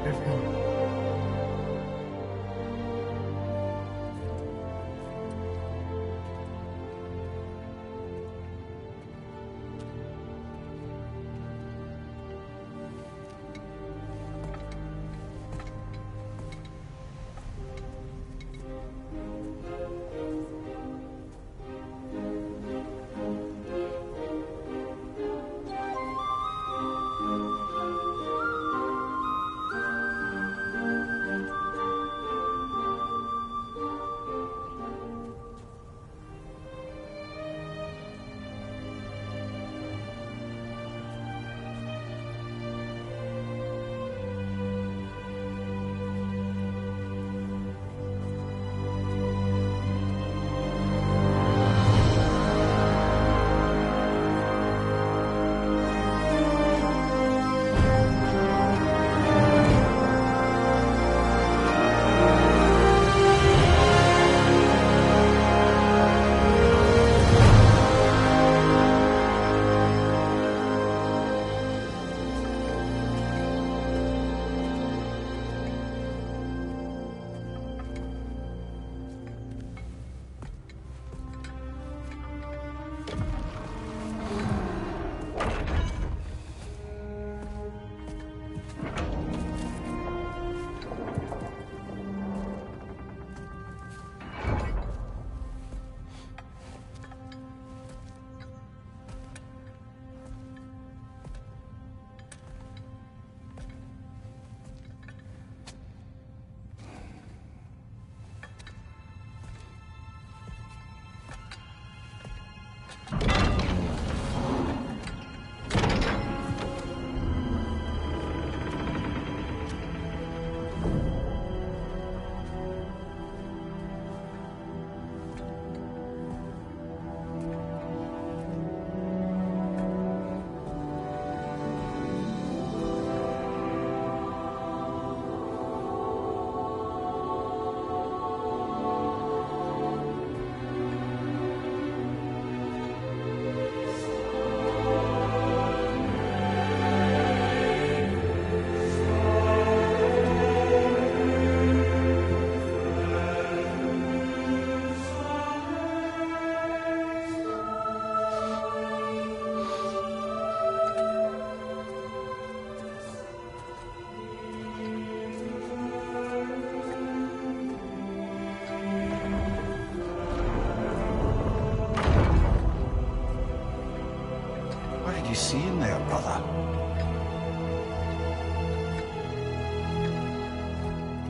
you see in there, brother?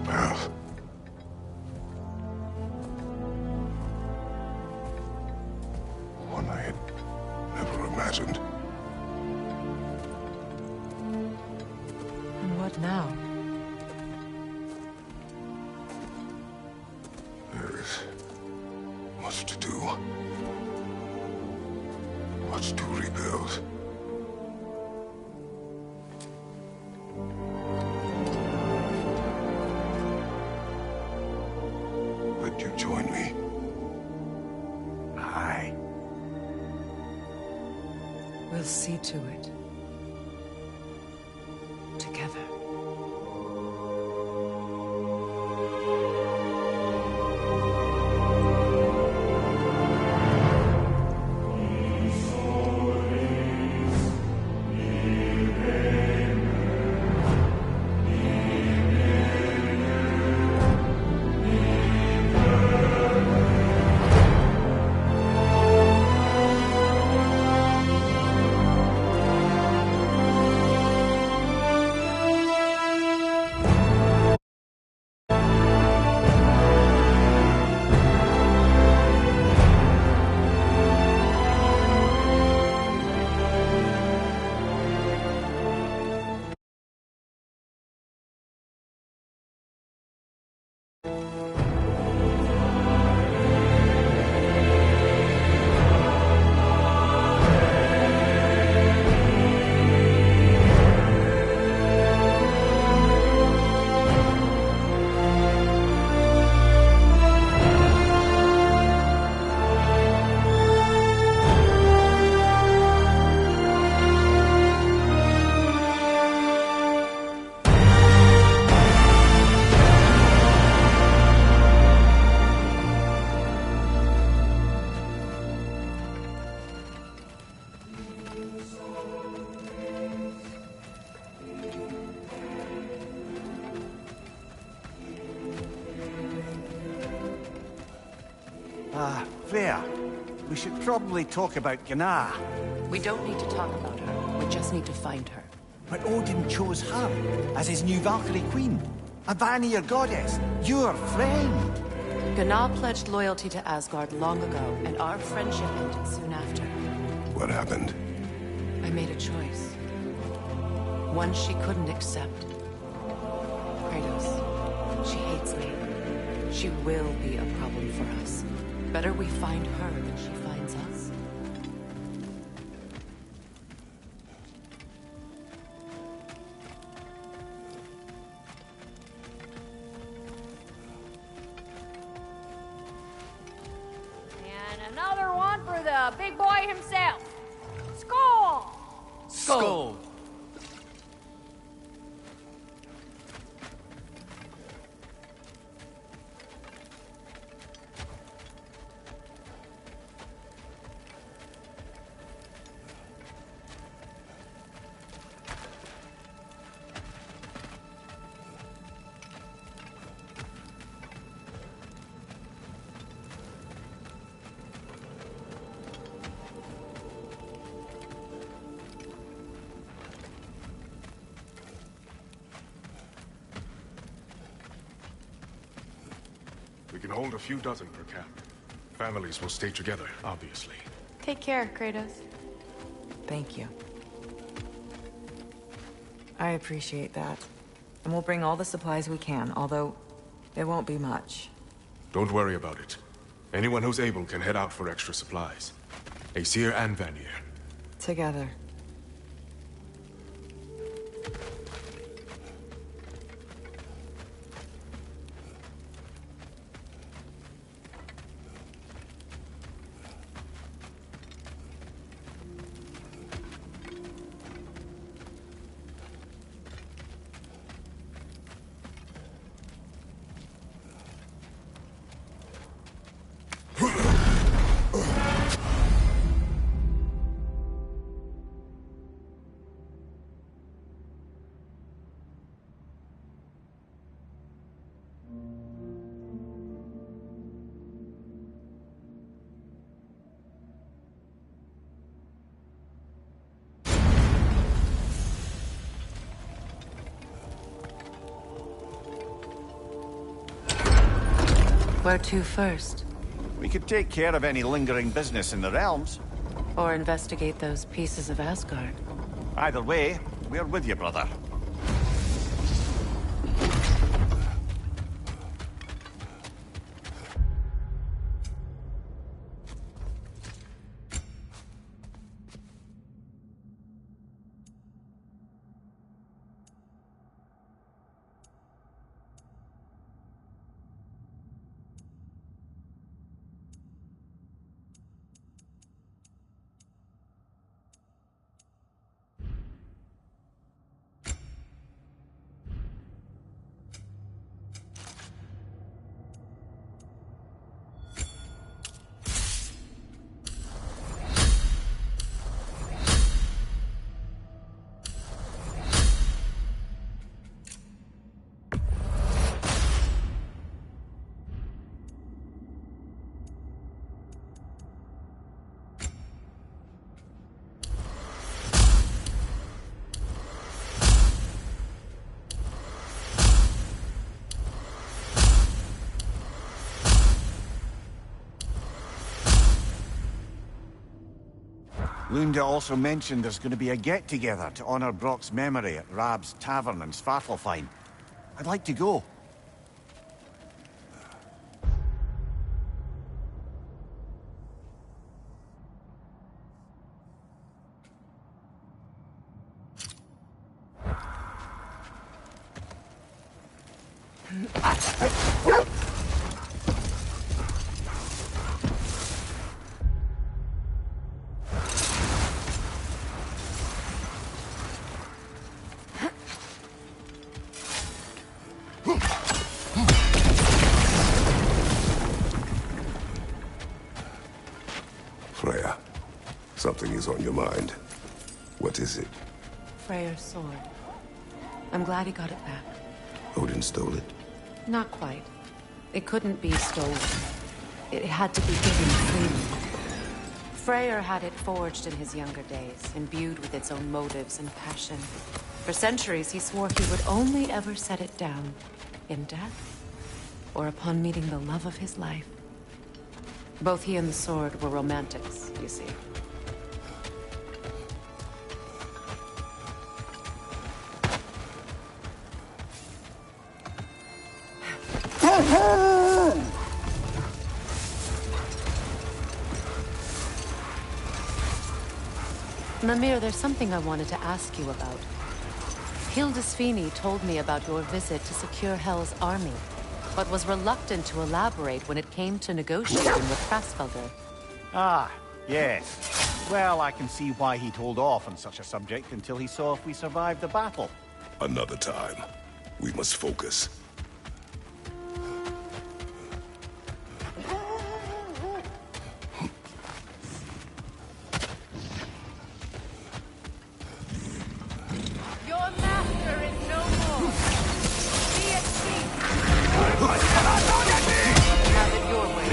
Well, one I had never imagined. And what now? There is much to do. Much to rebuild. Would you join me? Aye. We'll see to it. Together. Freya, we should probably talk about Gná. We don't need to talk about her. We just need to find her. But Odin chose her as his new Valkyrie queen. A Vanir goddess, your friend. Gná pledged loyalty to Asgard long ago, and our friendship ended soon after. What happened? I made a choice. One she couldn't accept. Kratos, she hates me. She will be a problem for us. Better we find her than she finds us. And another one for the big boy himself. Skull! Skull! We can hold a few dozen per camp. Families will stay together, obviously. Take care, Kratos. Thank you. I appreciate that. And we'll bring all the supplies we can, although there won't be much. Don't worry about it. Anyone who's able can head out for extra supplies. Aesir and Vanir. Together. Where to first? We could take care of any lingering business in the realms. Or investigate those pieces of Asgard? Either way, we're with you, brother. Lunda also mentioned there's going to be a get-together to honor Brock's memory at Rab's Tavern in Svartalfheim. I'd like to go. Freya, something is on your mind. What is it? Freyr's sword. I'm glad he got it back. Odin stole it? Not quite. It couldn't be stolen. It had to be given freely. Freyr had it forged in his younger days, imbued with its own motives and passion. For centuries, he swore he would only ever set it down in death, or upon meeting the love of his life. Both he and the sword were romantics, you see. Mimir, there's something I wanted to ask you about. Hildisvini told me about your visit to secure Hel's army, but was reluctant to elaborate when it came to negotiating with Krasfelder. Ah, yes. Well, I can see why he'd hold off on such a subject until he saw if we survived the battle. Another time. We must focus. Your master is no more. Be at peace. Have it your way.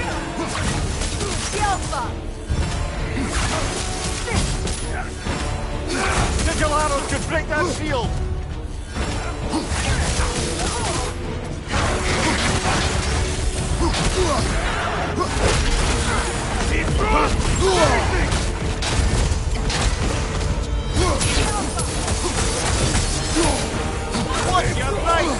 Yelpa! Sigil arrows could break that shield! What? You're right!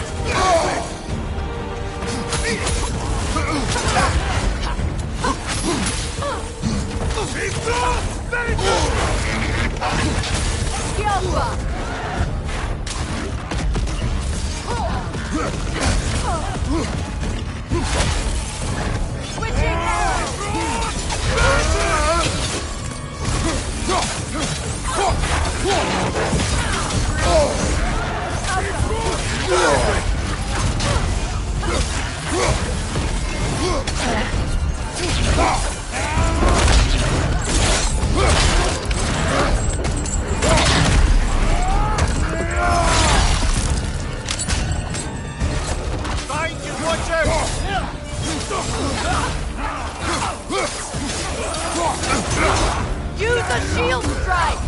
Use a shield strike!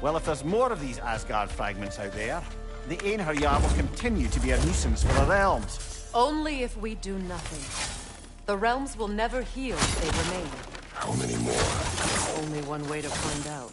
Well, if there's more of these Asgard fragments out there, the Einherjar will continue to be a nuisance for the realms. Only if we do nothing. The realms will never heal if they remain. How many more? Only one way to find out.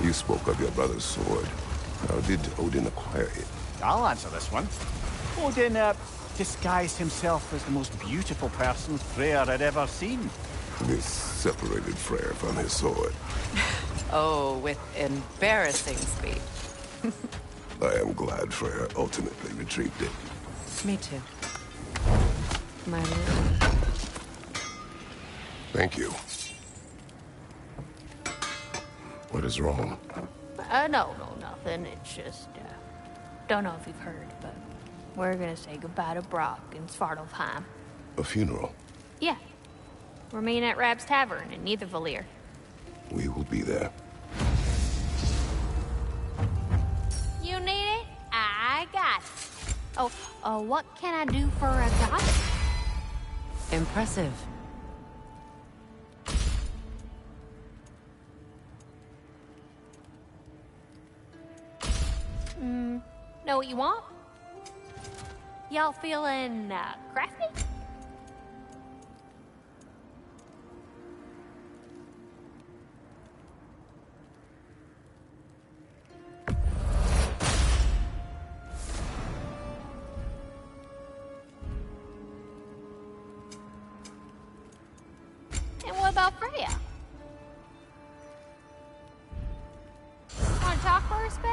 You spoke of your brother's sword. How did Odin acquire it? I'll answer this one. Odin, disguised himself as the most beautiful person Freyr had ever seen. This separated Freyr from his sword. Oh, with embarrassing speed. I am glad Freyr ultimately retrieved it. Me too. My lord. Thank you. What is wrong? No, nothing. It's just, don't know if you've heard, but we're gonna say goodbye to Brock in Svartalfheim. A funeral? Yeah. We're meeting at Rab's Tavern in Nidavellir. We will be there. You need it? I got it. Oh, what can I do for a god? Impressive. Know what you want? Y'all feeling, crafty? And what about Freya? Want to talk for a spell?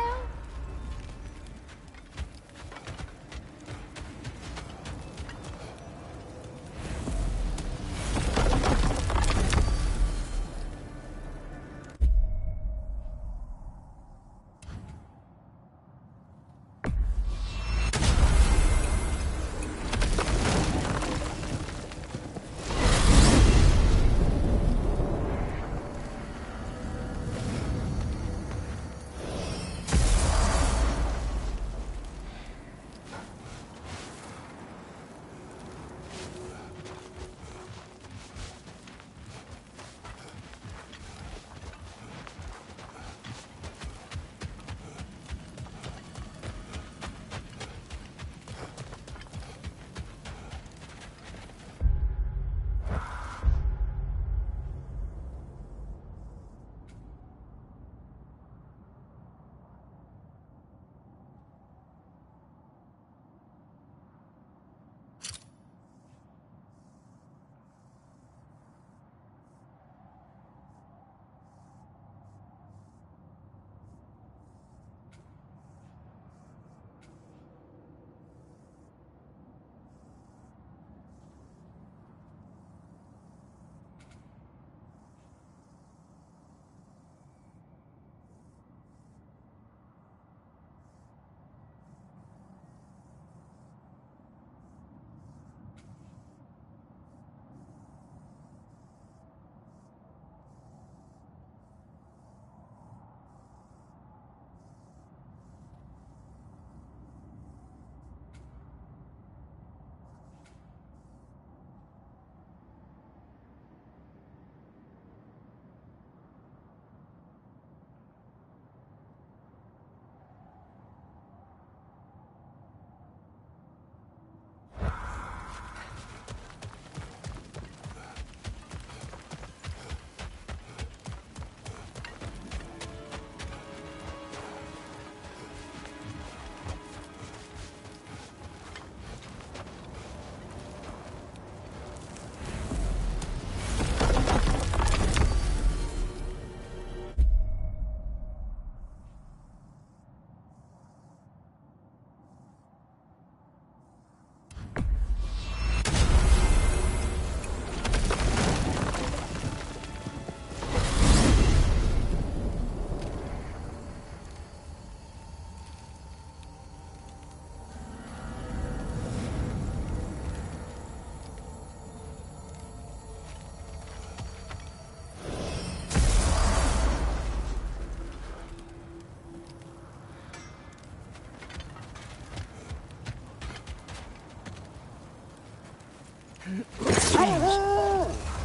It's strange.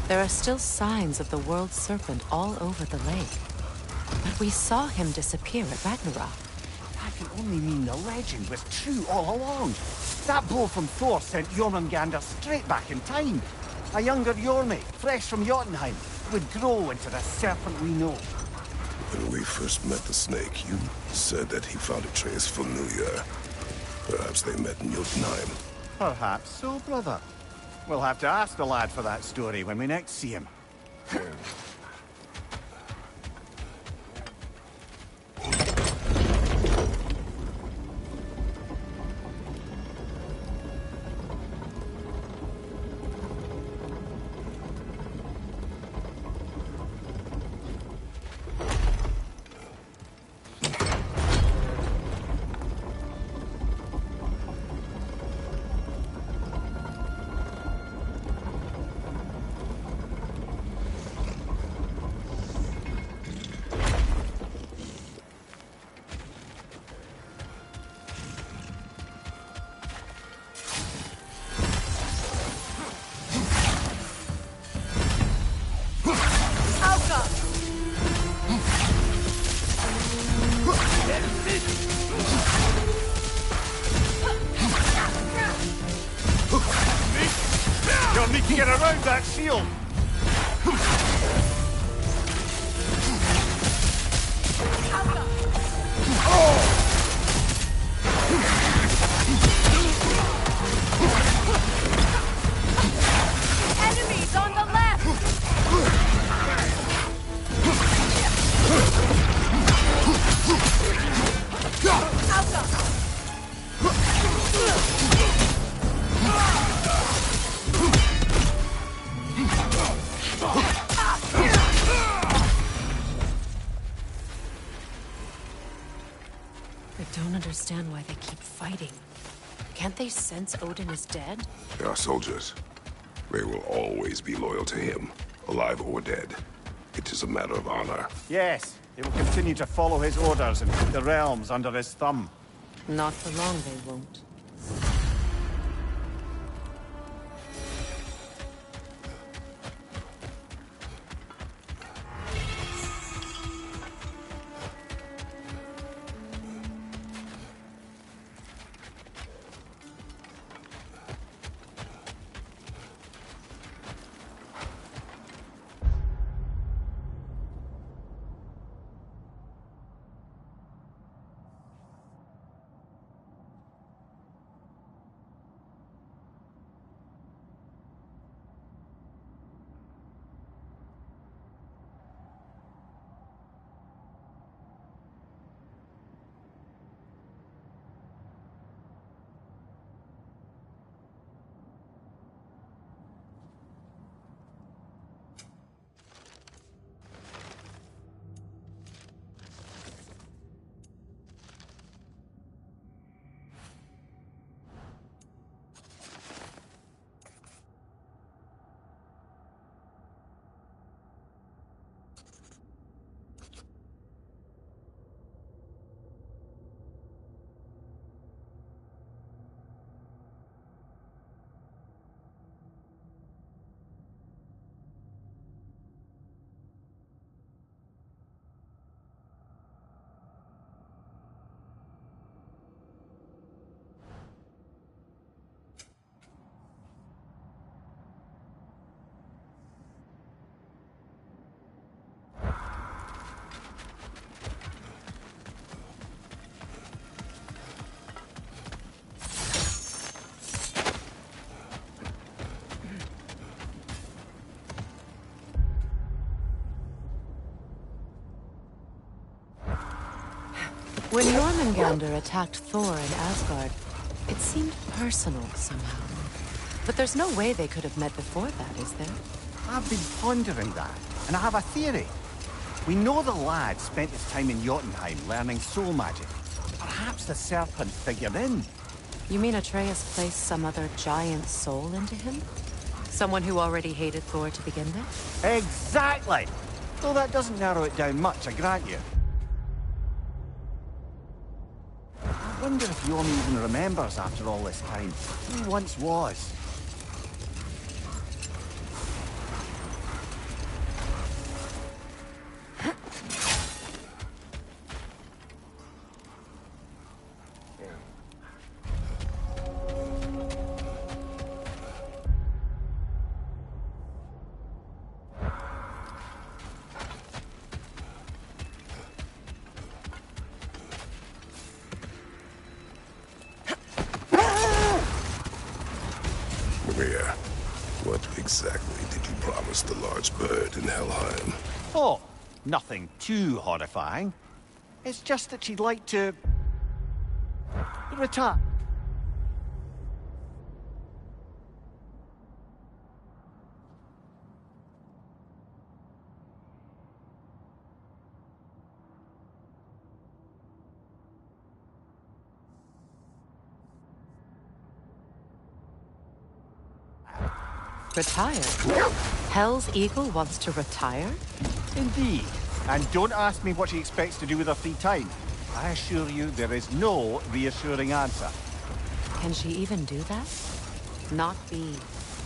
There are still signs of the world serpent all over the lake. But we saw him disappear at Ragnarok. That can only mean the legend was true all along. That blow from Thor sent Jormungandr straight back in time. A younger Jormi, fresh from Jotunheim, would grow into the serpent we know. When we first met the snake, you said that he found Atreus familiar. Perhaps they met in Jotunheim. Perhaps so, brother. We'll have to ask the lad for that story when we next see him. You'll need to get around that shield! Enemies on the left! I don't understand why they keep fighting. Can't they sense Odin is dead? They are soldiers. They will always be loyal to him, alive or dead. It is a matter of honor. Yes, they will continue to follow his orders and keep the realms under his thumb. Not for long, they won't. When Jormungandr attacked Thor in Asgard, it seemed personal somehow. But there's no way they could have met before that, is there? I've been pondering that, and I have a theory. We know the lad spent his time in Jotunheim learning soul magic. Perhaps the serpent figured in. You mean Atreus placed some other giant soul into him? Someone who already hated Thor to begin with? Exactly! Though that doesn't narrow it down much, I grant you. I wonder if Yomi even remembers after all this time who he once was. Rhea, what exactly did you promise the large bird in Helheim? Oh, nothing too horrifying. It's just that she'd like to... retire. Retire? Hell's Eagle wants to retire? Indeed. And don't ask me what she expects to do with her free time. I assure you there is no reassuring answer. Can she even do that? Not be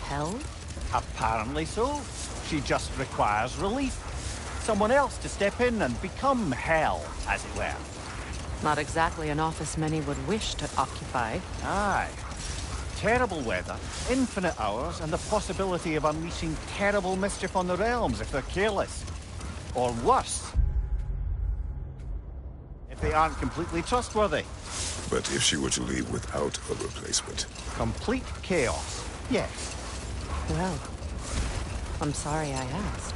hell? Apparently so. She just requires relief. Someone else to step in and become hell, as it were. Not exactly an office many would wish to occupy. Aye. Terrible weather, infinite hours, and the possibility of unleashing terrible mischief on the realms if they're careless. Or worse, if they aren't completely trustworthy. But if she were to leave without a replacement? Complete chaos, yes. Well, I'm sorry I asked.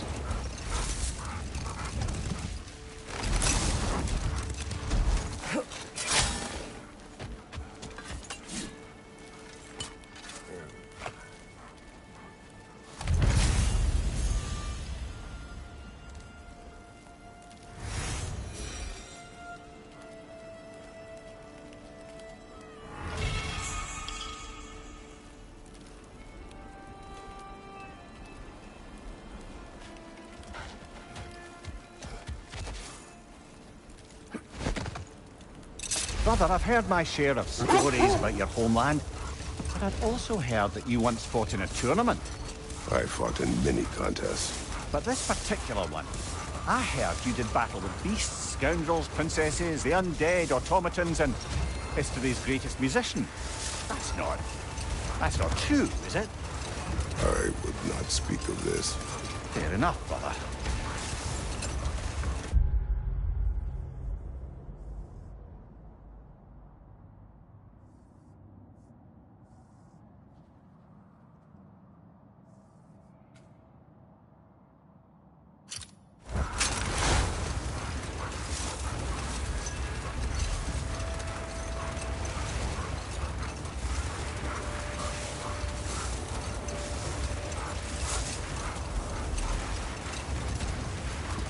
Brother, I've heard my share of stories about your homeland, but I've also heard that you once fought in a tournament. I fought in many contests. But this particular one, I heard you did battle with beasts, scoundrels, princesses, the undead, automatons, and history's greatest musician. That's not true, is it? I would not speak of this. Fair enough, brother.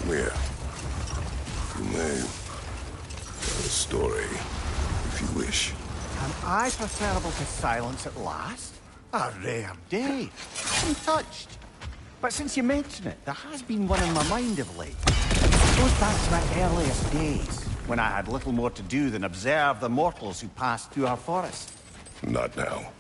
Rhea, you may tell a story, if you wish. Am I preferable to silence at last? A rare day. I'm touched. But since you mention it, there has been one in my mind of late. It goes back to my earliest days, when I had little more to do than observe the mortals who passed through our forest. Not now.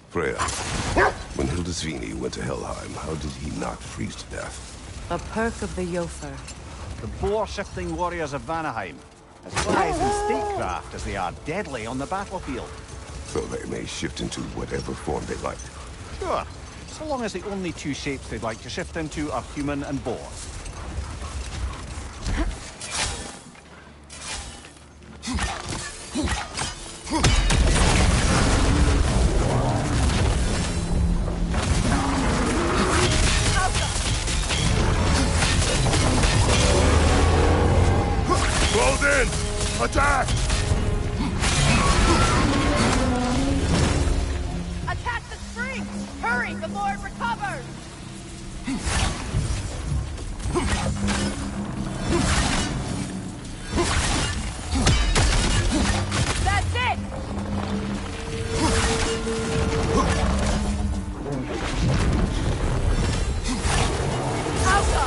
Freya, when Hildisvini went to Helheim, how did he not freeze to death? A perk of the Jofer. The boar-shifting warriors of Vanaheim. As wise in statecraft as they are deadly on the battlefield. So they may shift into whatever form they like. Sure, so long as the only two shapes they'd like to shift into are human and boars. Close in! Attack! Attack the spring! Hurry before it recovers! That's it! Alka!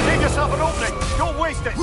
Make yourself an opening! Don't waste it!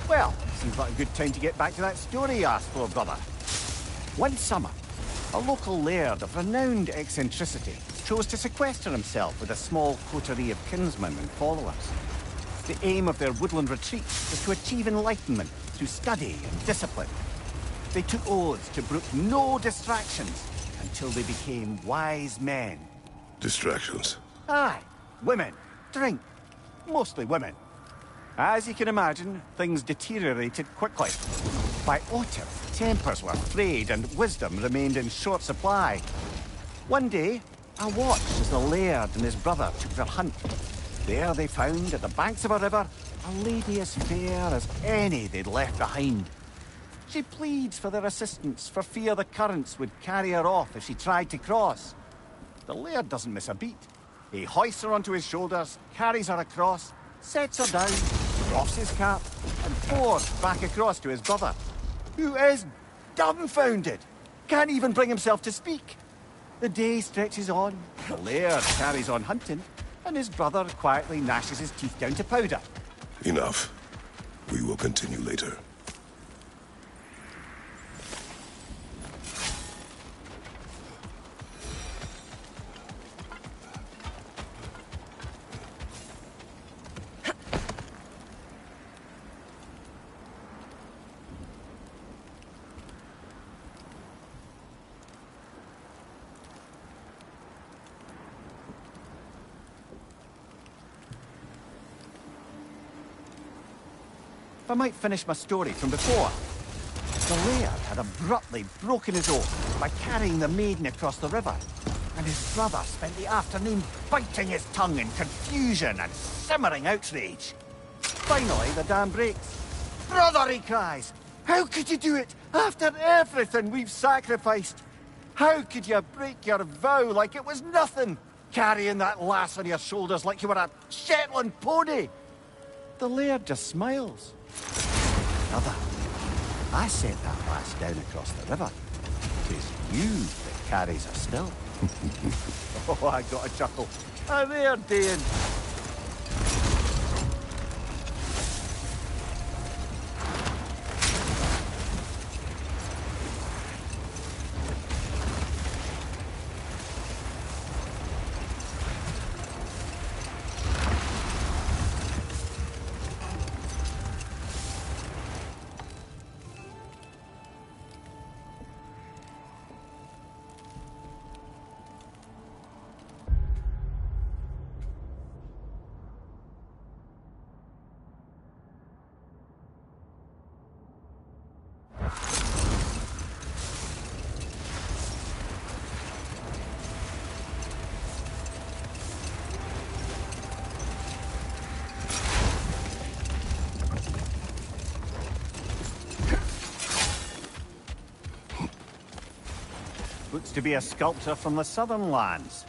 Well, seems like a good time to get back to that story you asked for, brother. One summer, a local laird of renowned eccentricity chose to sequester himself with a small coterie of kinsmen and followers. The aim of their woodland retreat was to achieve enlightenment through study and discipline. They took oaths to brook no distractions until they became wise men. Distractions? Aye, women, drink, mostly women. As you can imagine, things deteriorated quickly. By autumn, tempers were frayed and wisdom remained in short supply. One day, I watched as the laird and his brother took their hunt. There they found, at the banks of a river, a lady as fair as any they'd left behind. She pleads for their assistance for fear the currents would carry her off if she tried to cross. The laird doesn't miss a beat. He hoists her onto his shoulders, carries her across, sets her down, doffs his cap, and pours back across to his brother, who is dumbfounded, can't even bring himself to speak. The day stretches on, the laird carries on hunting, and his brother quietly gnashes his teeth down to powder. Enough. We will continue later. If I might finish my story from before. The laird had abruptly broken his oath by carrying the maiden across the river, and his brother spent the afternoon biting his tongue in confusion and simmering outrage. Finally, the dam breaks. "Brother," he cries, "how could you do it after everything we've sacrificed? How could you break your vow like it was nothing, carrying that lass on your shoulders like you were a Shetland pony?" The laird just smiles. "Brother, I sent that lass down across the river. 'Tis you that carries her still." Oh, I got a chuckle. A there, Dane. Looks to be a sculptor from the southern lands.